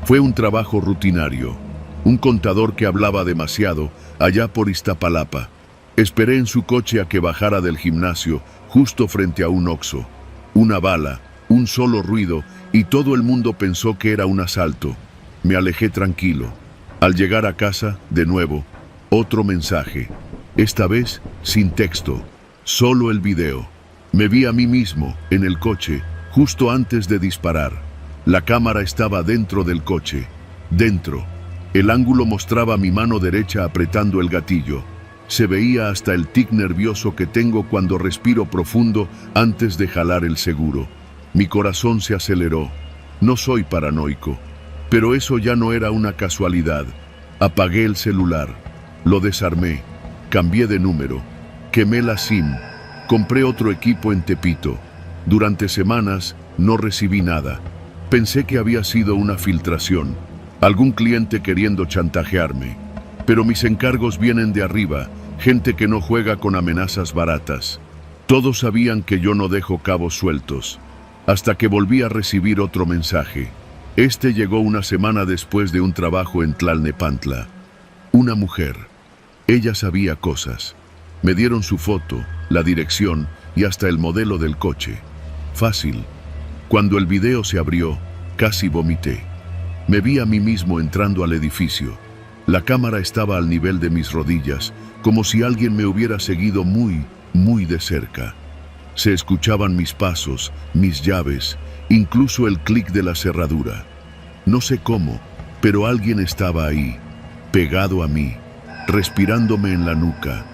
Fue un trabajo rutinario. Un contador que hablaba demasiado, allá por Iztapalapa. Esperé en su coche a que bajara del gimnasio, justo frente a un Oxxo. Una bala, un solo ruido, y todo el mundo pensó que era un asalto. Me alejé tranquilo. Al llegar a casa, de nuevo, otro mensaje. Esta vez, sin texto, solo el video. Me vi a mí mismo, en el coche, justo antes de disparar. La cámara estaba dentro del coche. Dentro. El ángulo mostraba mi mano derecha apretando el gatillo. Se veía hasta el tic nervioso que tengo cuando respiro profundo antes de jalar el seguro. Mi corazón se aceleró. No soy paranoico. Pero eso ya no era una casualidad. Apagué el celular. Lo desarmé. Cambié de número. Quemé la SIM. Compré otro equipo en Tepito. Durante semanas no recibí nada. Pensé que había sido una filtración, algún cliente queriendo chantajearme. Pero mis encargos vienen de arriba, gente que no juega con amenazas baratas. Todos sabían que yo no dejo cabos sueltos. Hasta que volví a recibir otro mensaje. Este llegó una semana después de un trabajo en Tlalnepantla. Una mujer. Ella sabía cosas. Me dieron su foto, la dirección y hasta el modelo del coche. Fácil. Cuando el video se abrió, casi vomité. Me vi a mí mismo entrando al edificio. La cámara estaba al nivel de mis rodillas, como si alguien me hubiera seguido muy, muy de cerca. Se escuchaban mis pasos, mis llaves, incluso el clic de la cerradura. No sé cómo, pero alguien estaba ahí, pegado a mí, respirándome en la nuca,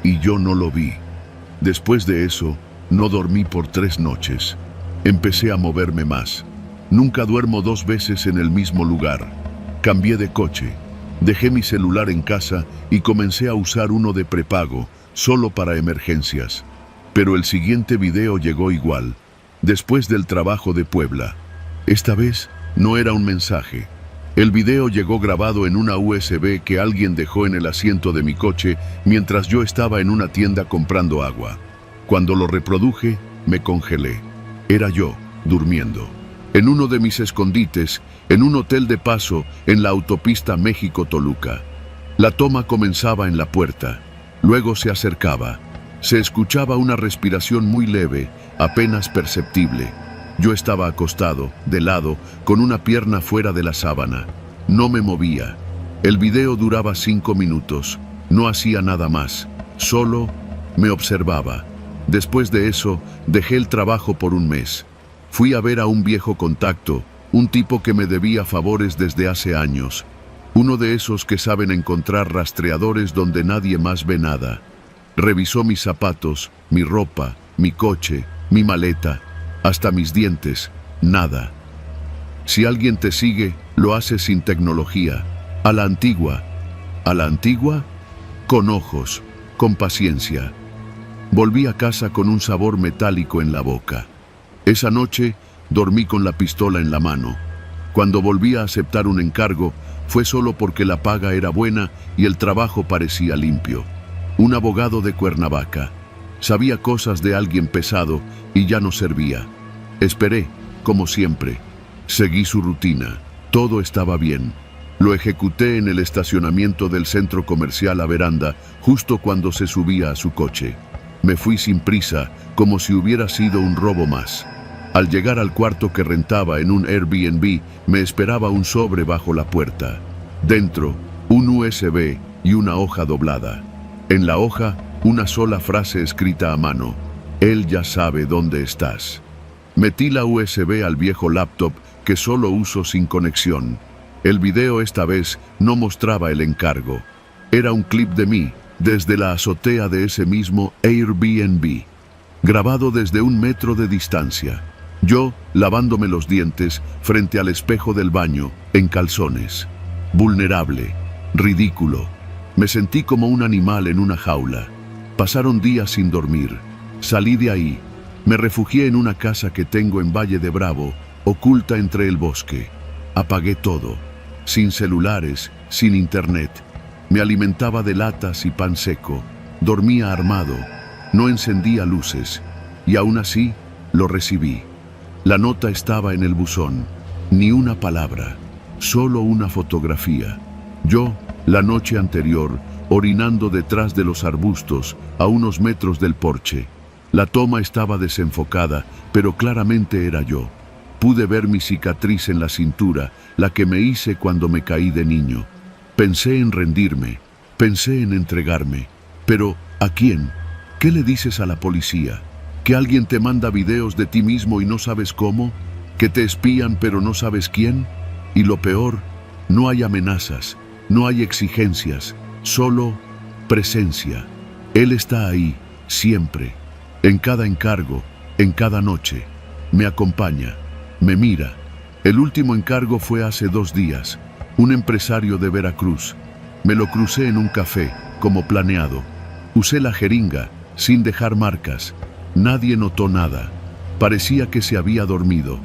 y yo no lo vi. Después de eso, no dormí por 3 noches. Empecé a moverme más. Nunca duermo 2 veces en el mismo lugar. Cambié de coche. Dejé mi celular en casa y comencé a usar uno de prepago, solo para emergencias. Pero el siguiente video llegó igual, después del trabajo de Puebla. Esta vez no era un mensaje. El video llegó grabado en una USB que alguien dejó en el asiento de mi coche mientras yo estaba en una tienda comprando agua. Cuando lo reproduje, me congelé. Era yo, durmiendo. En uno de mis escondites, en un hotel de paso, en la autopista México-Toluca. La toma comenzaba en la puerta. Luego se acercaba. Se escuchaba una respiración muy leve, apenas perceptible. Yo estaba acostado, de lado, con una pierna fuera de la sábana. No me movía. El video duraba 5 minutos. No hacía nada más. Solo me observaba. Después de eso, dejé el trabajo por un mes. Fui a ver a un viejo contacto, un tipo que me debía favores desde hace años. Uno de esos que saben encontrar rastreadores donde nadie más ve nada. Revisó mis zapatos, mi ropa, mi coche, mi maleta, hasta mis dientes. Nada. Si alguien te sigue, lo hace sin tecnología. A la antigua. ¿A la antigua? Con ojos, con paciencia. Volví a casa con un sabor metálico en la boca. Esa noche dormí con la pistola en la mano. Cuando volví a aceptar un encargo, fue solo porque la paga era buena y el trabajo parecía limpio. Un abogado de Cuernavaca. Sabía cosas de alguien pesado y ya no servía. Esperé, como siempre. Seguí su rutina. Todo estaba bien. Lo ejecuté en el estacionamiento del centro comercial Averanda, justo cuando se subía a su coche. Me fui sin prisa, como si hubiera sido un robo más. Al llegar al cuarto que rentaba en un Airbnb, me esperaba un sobre bajo la puerta. Dentro, un USB y una hoja doblada. En la hoja, una sola frase escrita a mano. Él ya sabe dónde estás. Metí la USB al viejo laptop que solo uso sin conexión. El video esta vez no mostraba el encargo. Era un clip de mí, desde la azotea de ese mismo Airbnb, grabado desde 1 metro de distancia. Yo, lavándome los dientes, frente al espejo del baño, en calzones. Vulnerable, ridículo. Me sentí como un animal en una jaula. Pasaron días sin dormir. Salí de ahí. Me refugié en una casa que tengo en Valle de Bravo, oculta entre el bosque. Apagué todo. Sin celulares, sin internet. Me alimentaba de latas y pan seco. Dormía armado. No encendía luces. Y aún así, lo recibí. La nota estaba en el buzón. Ni una palabra. Solo una fotografía. Yo, la noche anterior, orinando detrás de los arbustos, a unos metros del porche. La toma estaba desenfocada, pero claramente era yo. Pude ver mi cicatriz en la cintura, la que me hice cuando me caí de niño. Pensé en rendirme, pensé en entregarme. Pero, ¿a quién? ¿Qué le dices a la policía? ¿Que alguien te manda videos de ti mismo y no sabes cómo? ¿Que te espían pero no sabes quién? Y lo peor, no hay amenazas, no hay exigencias, solo presencia. Él está ahí, siempre, en cada encargo, en cada noche. Me acompaña, me mira. El último encargo fue hace 2 días. Un empresario de Veracruz. Me lo crucé en un café, como planeado. Usé la jeringa, sin dejar marcas. Nadie notó nada. Parecía que se había dormido.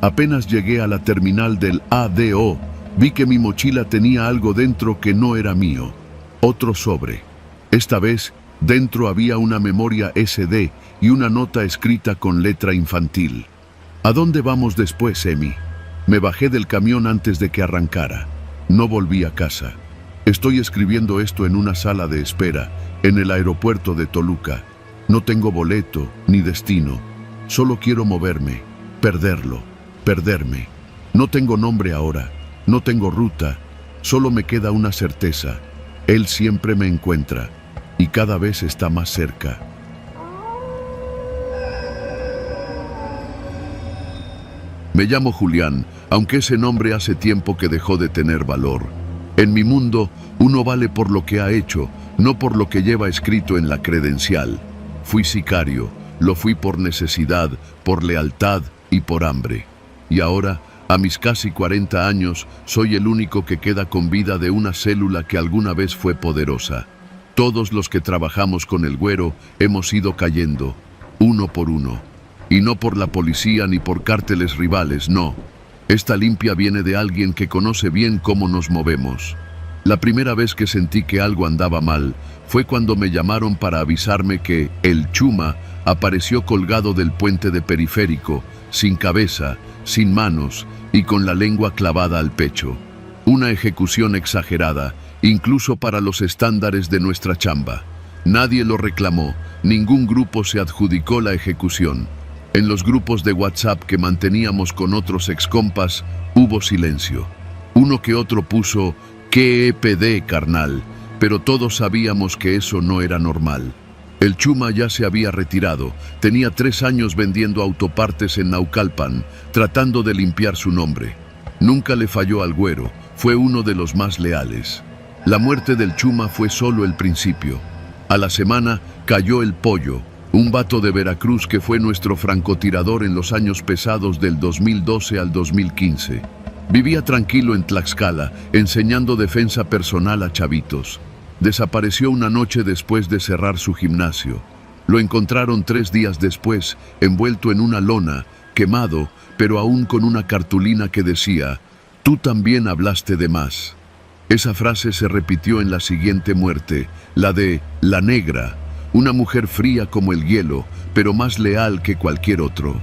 Apenas llegué a la terminal del ADO, vi que mi mochila tenía algo dentro que no era mío. Otro sobre. Esta vez, dentro había una memoria SD y una nota escrita con letra infantil. ¿A dónde vamos después, Emi? Me bajé del camión antes de que arrancara. No volví a casa. Estoy escribiendo esto en una sala de espera, en el aeropuerto de Toluca. No tengo boleto ni destino. Solo quiero moverme, perderlo, perderme. No tengo nombre ahora, no tengo ruta. Solo me queda una certeza. Él siempre me encuentra y cada vez está más cerca. Me llamo Julián, aunque ese nombre hace tiempo que dejó de tener valor. En mi mundo, uno vale por lo que ha hecho, no por lo que lleva escrito en la credencial. Fui sicario, lo fui por necesidad, por lealtad y por hambre. Y ahora, a mis casi 40 años, soy el único que queda con vida de una célula que alguna vez fue poderosa. Todos los que trabajamos con el Güero hemos ido cayendo, uno por uno. Y no por la policía ni por cárteles rivales, no. Esta limpia viene de alguien que conoce bien cómo nos movemos. La primera vez que sentí que algo andaba mal fue cuando me llamaron para avisarme que el Chuma apareció colgado del puente de Periférico, sin cabeza, sin manos y con la lengua clavada al pecho. Una ejecución exagerada, incluso para los estándares de nuestra chamba. Nadie lo reclamó, ningún grupo se adjudicó la ejecución. En los grupos de WhatsApp que manteníamos con otros excompas, hubo silencio. Uno que otro puso, "¿Qué EPD, carnal?", pero todos sabíamos que eso no era normal. El Chuma ya se había retirado, tenía 3 años vendiendo autopartes en Naucalpan, tratando de limpiar su nombre. Nunca le falló al Güero, fue uno de los más leales. La muerte del Chuma fue solo el principio. A la semana cayó el Pollo, un vato de Veracruz que fue nuestro francotirador en los años pesados del 2012 al 2015. Vivía tranquilo en Tlaxcala, enseñando defensa personal a chavitos. Desapareció una noche después de cerrar su gimnasio. Lo encontraron 3 días después, envuelto en una lona, quemado, pero aún con una cartulina que decía, "Tú también hablaste de más". Esa frase se repitió en la siguiente muerte, la de la negra, una mujer fría como el hielo, pero más leal que cualquier otro.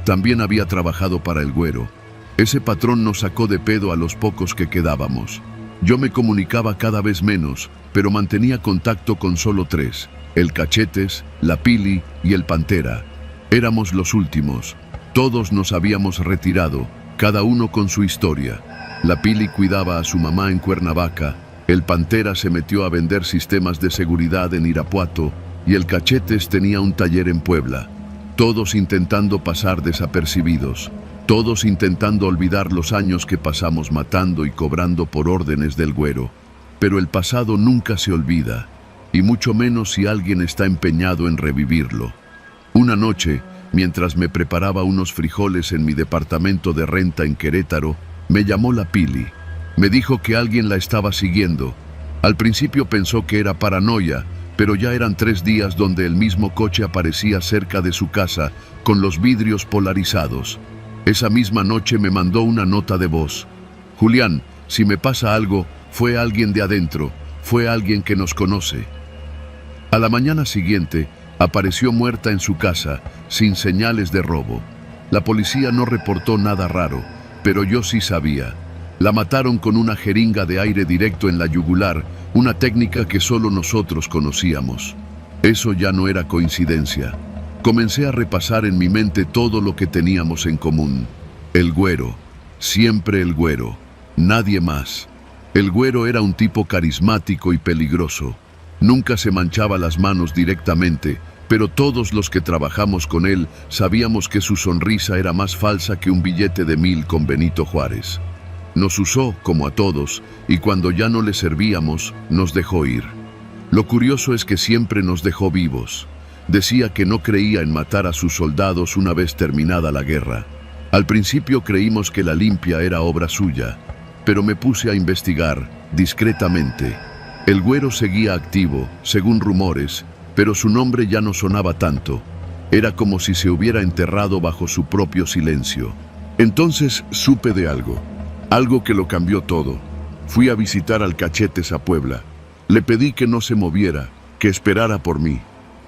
También había trabajado para el Güero. Ese patrón nos sacó de pedo a los pocos que quedábamos. Yo me comunicaba cada vez menos, pero mantenía contacto con solo 3, el Cachetes, la Pili y el Pantera. Éramos los últimos. Todos nos habíamos retirado, cada uno con su historia. La Pili cuidaba a su mamá en Cuernavaca, el Pantera se metió a vender sistemas de seguridad en Irapuato y el Cachetes tenía un taller en Puebla. Todos intentando pasar desapercibidos, todos intentando olvidar los años que pasamos matando y cobrando por órdenes del Güero. Pero el pasado nunca se olvida, y mucho menos si alguien está empeñado en revivirlo. Una noche, mientras me preparaba unos frijoles en mi departamento de renta en Querétaro, me llamó la Pili. Me dijo que alguien la estaba siguiendo. Al principio pensó que era paranoia, pero ya eran 3 días donde el mismo coche aparecía cerca de su casa, con los vidrios polarizados. Esa misma noche me mandó una nota de voz. Julián, si me pasa algo, fue alguien de adentro, fue alguien que nos conoce. A la mañana siguiente, apareció muerta en su casa, sin señales de robo. La policía no reportó nada raro, pero yo sí sabía. La mataron con una jeringa de aire directo en la yugular, una técnica que solo nosotros conocíamos. Eso ya no era coincidencia. Comencé a repasar en mi mente todo lo que teníamos en común. El Güero, siempre el Güero, nadie más. El Güero era un tipo carismático y peligroso. Nunca se manchaba las manos directamente, pero todos los que trabajamos con él sabíamos que su sonrisa era más falsa que un billete de 1000 con Benito Juárez. Nos usó, como a todos, y cuando ya no le servíamos, nos dejó ir. Lo curioso es que siempre nos dejó vivos. Decía que no creía en matar a sus soldados una vez terminada la guerra. Al principio creímos que la limpia era obra suya, pero me puse a investigar, discretamente. El Güero seguía activo, según rumores, pero su nombre ya no sonaba tanto. Era como si se hubiera enterrado bajo su propio silencio. Entonces supe de algo que lo cambió todo. Fui a visitar al Cachetes a Puebla. Le pedí que no se moviera, que esperara por mí.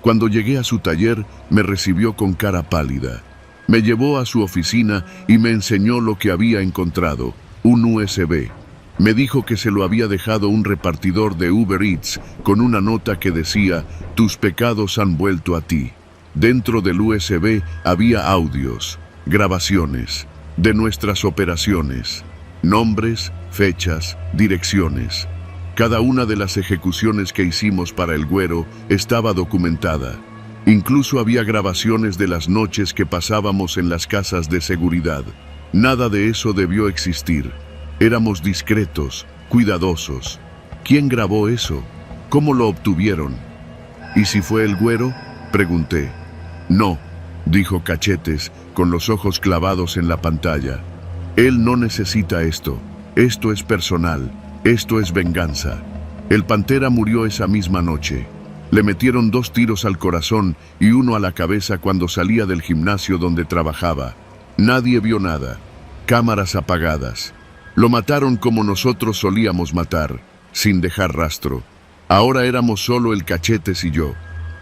Cuando llegué a su taller, me recibió con cara pálida. Me llevó a su oficina y me enseñó lo que había encontrado, un USB. Me dijo que se lo había dejado un repartidor de Uber Eats con una nota que decía: tus pecados han vuelto a ti. Dentro del USB había audios, grabaciones de nuestras operaciones, nombres, fechas, direcciones. Cada una de las ejecuciones que hicimos para el Güero estaba documentada. Incluso había grabaciones de las noches que pasábamos en las casas de seguridad. Nada de eso debió existir. Éramos discretos, cuidadosos. ¿Quién grabó eso? ¿Cómo lo obtuvieron? ¿Y si fue el Güero?, pregunté. No, dijo Cachetes, con los ojos clavados en la pantalla. Él no necesita esto. Esto es personal. Esto es venganza. El Pantera murió esa misma noche. Le metieron 2 tiros al corazón y 1 a la cabeza cuando salía del gimnasio donde trabajaba. Nadie vio nada. Cámaras apagadas. Lo mataron como nosotros solíamos matar, sin dejar rastro. Ahora éramos solo el Cachetes y yo,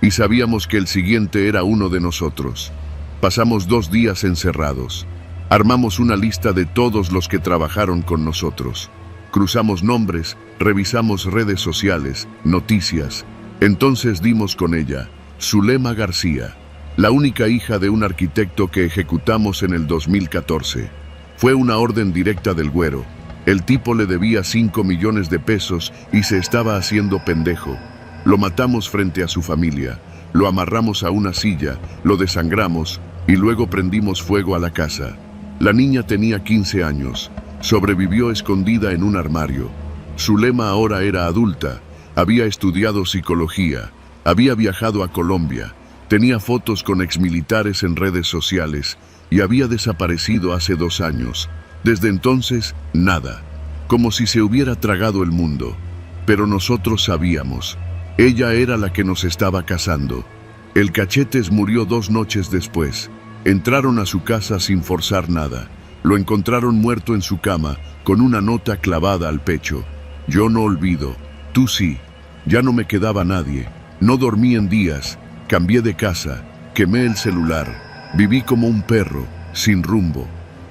y sabíamos que el siguiente era uno de nosotros. Pasamos 2 días encerrados. Armamos una lista de todos los que trabajaron con nosotros. Cruzamos nombres, revisamos redes sociales, noticias. Entonces dimos con ella, Zulema García, la única hija de un arquitecto que ejecutamos en el 2014. Fue una orden directa del Güero. El tipo le debía 5 millones de pesos y se estaba haciendo pendejo. Lo matamos frente a su familia, lo amarramos a una silla, lo desangramos y luego prendimos fuego a la casa. La niña tenía 15 años, sobrevivió escondida en un armario. Zulema ahora era adulta, había estudiado psicología, había viajado a Colombia, tenía fotos con exmilitares en redes sociales y había desaparecido hace 2 años. Desde entonces, nada, como si se hubiera tragado el mundo. Pero nosotros sabíamos, ella era la que nos estaba cazando. El Cachetes murió 2 noches después. Entraron a su casa sin forzar nada. Lo encontraron muerto en su cama, con una nota clavada al pecho. Yo no olvido. Tú sí. Ya no me quedaba nadie. No dormí en días. Cambié de casa. Quemé el celular. Viví como un perro, sin rumbo.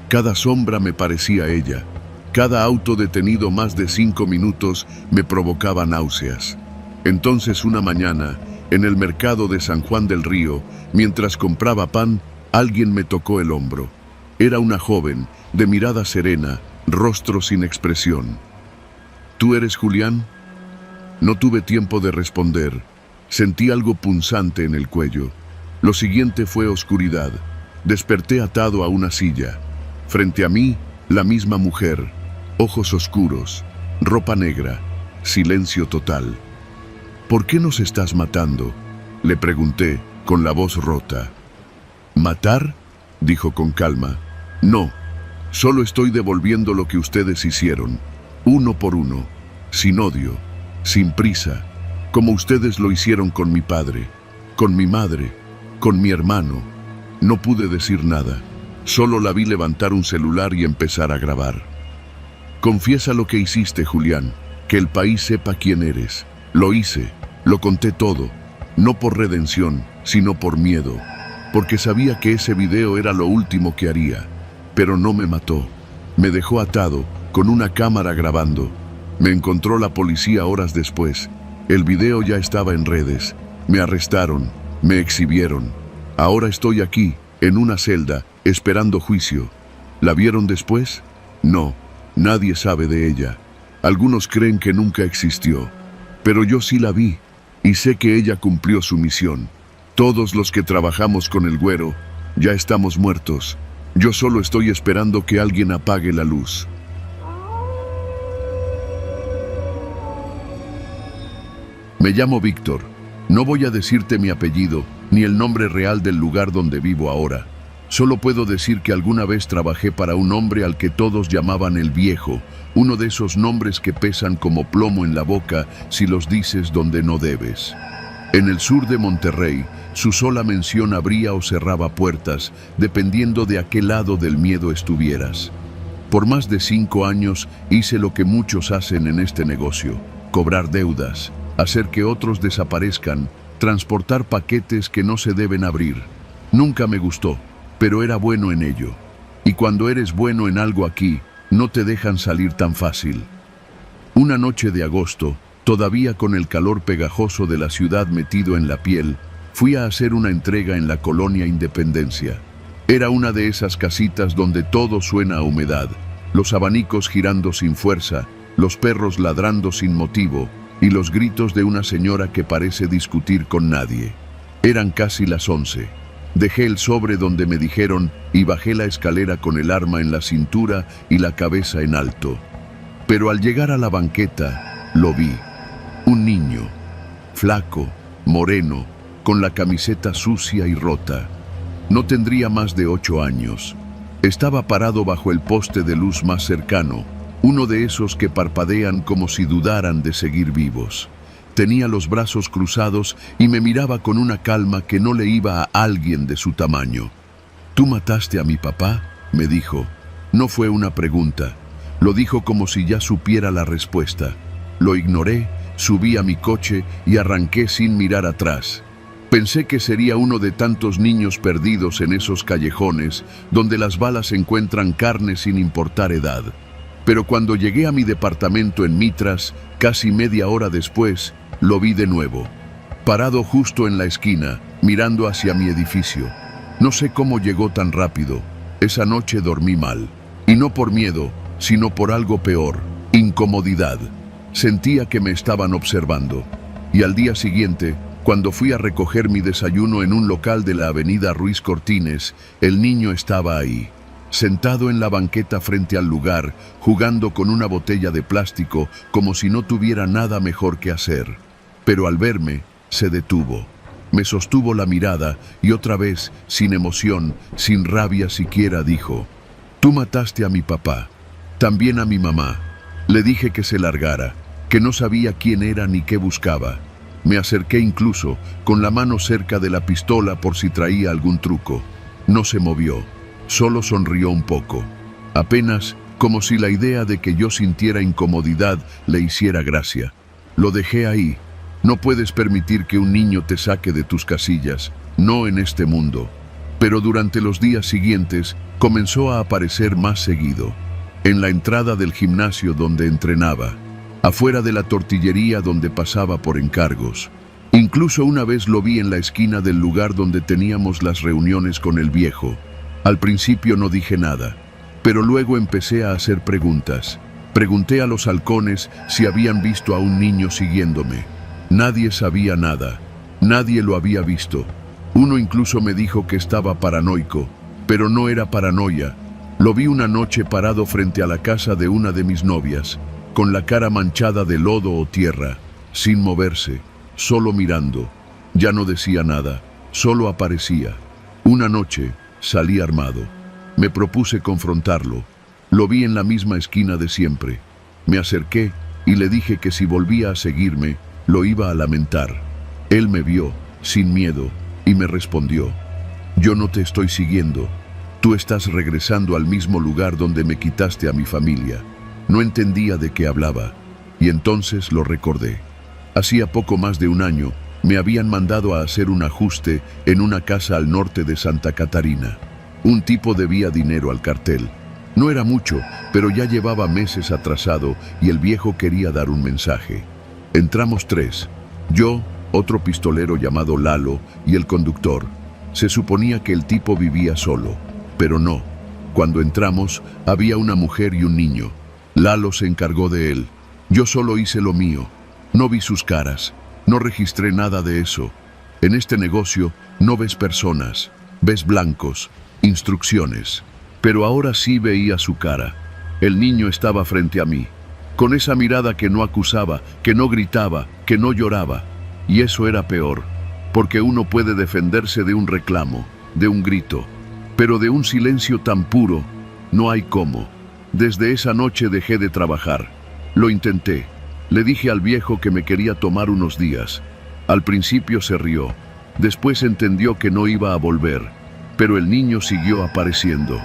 Cada sombra me parecía ella. Cada auto detenido más de 5 minutos me provocaba náuseas. Entonces una mañana, en el mercado de San Juan del Río, mientras compraba pan, alguien me tocó el hombro. Era una joven, de mirada serena, rostro sin expresión. ¿Tú eres Julián? No tuve tiempo de responder. Sentí algo punzante en el cuello. Lo siguiente fue oscuridad. Desperté atado a una silla. Frente a mí, la misma mujer. Ojos oscuros, ropa negra, silencio total. ¿Por qué nos estás matando?, le pregunté, con la voz rota. ¿Matar?, dijo con calma. No, solo estoy devolviendo lo que ustedes hicieron, uno por uno, sin odio, sin prisa, como ustedes lo hicieron con mi padre, con mi madre, con mi hermano. No pude decir nada, solo la vi levantar un celular y empezar a grabar. Confiesa lo que hiciste, Julián, que el país sepa quién eres. Lo hice, lo conté todo, no por redención, sino por miedo, porque sabía que ese video era lo último que haría. Pero no me mató, me dejó atado, con una cámara grabando. Me encontró la policía horas después. El video ya estaba en redes. Me arrestaron, me exhibieron. Ahora estoy aquí, en una celda, esperando juicio. ¿La vieron después? No, nadie sabe de ella. Algunos creen que nunca existió. Pero yo sí la vi, y sé que ella cumplió su misión. Todos los que trabajamos con el güero, ya estamos muertos. Yo solo estoy esperando que alguien apague la luz. Me llamo Víctor. No voy a decirte mi apellido, ni el nombre real del lugar donde vivo ahora. Solo puedo decir que alguna vez trabajé para un hombre al que todos llamaban el Viejo, uno de esos nombres que pesan como plomo en la boca si los dices donde no debes. En el sur de Monterrey, su sola mención abría o cerraba puertas, dependiendo de a qué lado del miedo estuvieras. Por más de 5 años hice lo que muchos hacen en este negocio: cobrar deudas, hacer que otros desaparezcan, transportar paquetes que no se deben abrir. Nunca me gustó, pero era bueno en ello. Y cuando eres bueno en algo aquí, no te dejan salir tan fácil. Una noche de agosto, todavía con el calor pegajoso de la ciudad metido en la piel, fui a hacer una entrega en la colonia Independencia. Era una de esas casitas donde todo suena a humedad, los abanicos girando sin fuerza, los perros ladrando sin motivo y los gritos de una señora que parece discutir con nadie. Eran casi las 11. Dejé el sobre donde me dijeron y bajé la escalera con el arma en la cintura y la cabeza en alto. Pero al llegar a la banqueta, lo vi. Un niño, flaco, moreno, con la camiseta sucia y rota. No tendría más de 8 años. Estaba parado bajo el poste de luz más cercano, uno de esos que parpadean como si dudaran de seguir vivos. Tenía los brazos cruzados y me miraba con una calma que no le iba a alguien de su tamaño. ¿Tú mataste a mi papá?, me dijo. No fue una pregunta. Lo dijo como si ya supiera la respuesta. Lo ignoré, subí a mi coche y arranqué sin mirar atrás. Pensé que sería uno de tantos niños perdidos en esos callejones donde las balas encuentran carne sin importar edad. Pero cuando llegué a mi departamento en Mitras, casi media hora después, lo vi de nuevo, parado justo en la esquina, mirando hacia mi edificio. No sé cómo llegó tan rápido. Esa noche dormí mal. Y no por miedo, sino por algo peor: incomodidad. Sentía que me estaban observando. Y al día siguiente, cuando fui a recoger mi desayuno en un local de la avenida Ruiz Cortines, el niño estaba ahí, sentado en la banqueta frente al lugar, jugando con una botella de plástico como si no tuviera nada mejor que hacer. Pero al verme, se detuvo. Me sostuvo la mirada y otra vez, sin emoción, sin rabia siquiera, dijo: «Tú mataste a mi papá, también a mi mamá». Le dije que se largara, que no sabía quién era ni qué buscaba. Me acerqué incluso, con la mano cerca de la pistola por si traía algún truco. No se movió, solo sonrió un poco. Apenas, como si la idea de que yo sintiera incomodidad le hiciera gracia. Lo dejé ahí. No puedes permitir que un niño te saque de tus casillas, no en este mundo. Pero durante los días siguientes comenzó a aparecer más seguido. En la entrada del gimnasio donde entrenaba, afuera de la tortillería donde pasaba por encargos. Incluso una vez lo vi en la esquina del lugar donde teníamos las reuniones con el viejo. Al principio no dije nada, pero luego empecé a hacer preguntas. Pregunté a los halcones si habían visto a un niño siguiéndome. Nadie sabía nada. Nadie lo había visto. Uno incluso me dijo que estaba paranoico, pero no era paranoia. Lo vi una noche parado frente a la casa de una de mis novias, con la cara manchada de lodo o tierra, sin moverse, solo mirando. Ya no decía nada, solo aparecía. Una noche salí armado. Me propuse confrontarlo. Lo vi en la misma esquina de siempre. Me acerqué y le dije que si volvía a seguirme, lo iba a lamentar. Él me vio, sin miedo, y me respondió: yo no te estoy siguiendo. Tú estás regresando al mismo lugar donde me quitaste a mi familia. No entendía de qué hablaba, y entonces lo recordé. Hacía poco más de un año, me habían mandado a hacer un ajuste en una casa al norte de Santa Catarina. Un tipo debía dinero al cartel. No era mucho, pero ya llevaba meses atrasado y el viejo quería dar un mensaje. Entramos tres: yo, otro pistolero llamado Lalo y el conductor. Se suponía que el tipo vivía solo, pero no. Cuando entramos, había una mujer y un niño. Lalo se encargó de él. Yo solo hice lo mío. No vi sus caras. No registré nada de eso. En este negocio no ves personas, ves blancos, instrucciones. Pero ahora sí veía su cara. El niño estaba frente a mí, con esa mirada que no acusaba, que no gritaba, que no lloraba. Y eso era peor, porque uno puede defenderse de un reclamo, de un grito, pero de un silencio tan puro, no hay cómo. Desde esa noche dejé de trabajar. Lo intenté. Le dije al viejo que me quería tomar unos días. Al principio se rió. Después entendió que no iba a volver. Pero el niño siguió apareciendo.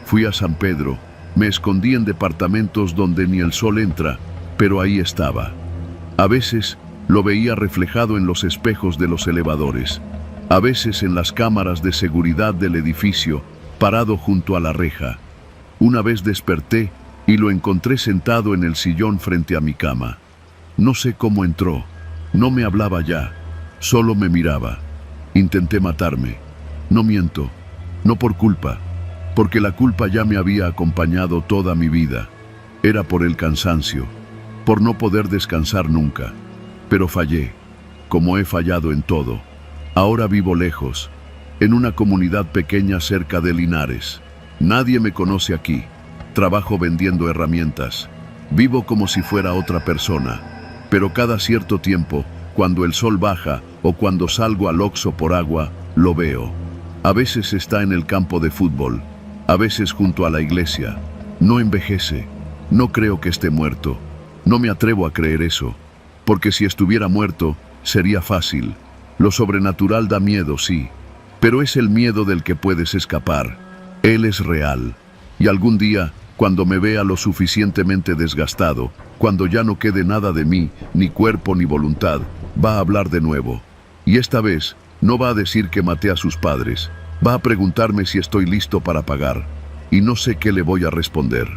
Fui a San Pedro. Me escondí en departamentos donde ni el sol entra, pero ahí estaba. A veces lo veía reflejado en los espejos de los elevadores. A veces en las cámaras de seguridad del edificio, parado junto a la reja. Una vez desperté y lo encontré sentado en el sillón frente a mi cama. No sé cómo entró. No me hablaba ya. Solo me miraba. Intenté matarme. No miento. No por culpa. Porque la culpa ya me había acompañado toda mi vida. Era por el cansancio. Por no poder descansar nunca. Pero fallé. Como he fallado en todo. Ahora vivo lejos. En una comunidad pequeña cerca de Linares. Nadie me conoce aquí. Trabajo vendiendo herramientas. Vivo como si fuera otra persona. Pero cada cierto tiempo, cuando el sol baja o cuando salgo al Oxxo por agua, lo veo. A veces está en el campo de fútbol. A veces junto a la iglesia. No envejece. No creo que esté muerto. No me atrevo a creer eso. Porque si estuviera muerto, sería fácil. Lo sobrenatural da miedo, sí. Pero es el miedo del que puedes escapar. Él es real. Y algún día, cuando me vea lo suficientemente desgastado, cuando ya no quede nada de mí, ni cuerpo ni voluntad, va a hablar de nuevo. Y esta vez, no va a decir que maté a sus padres. Va a preguntarme si estoy listo para pagar. Y no sé qué le voy a responder.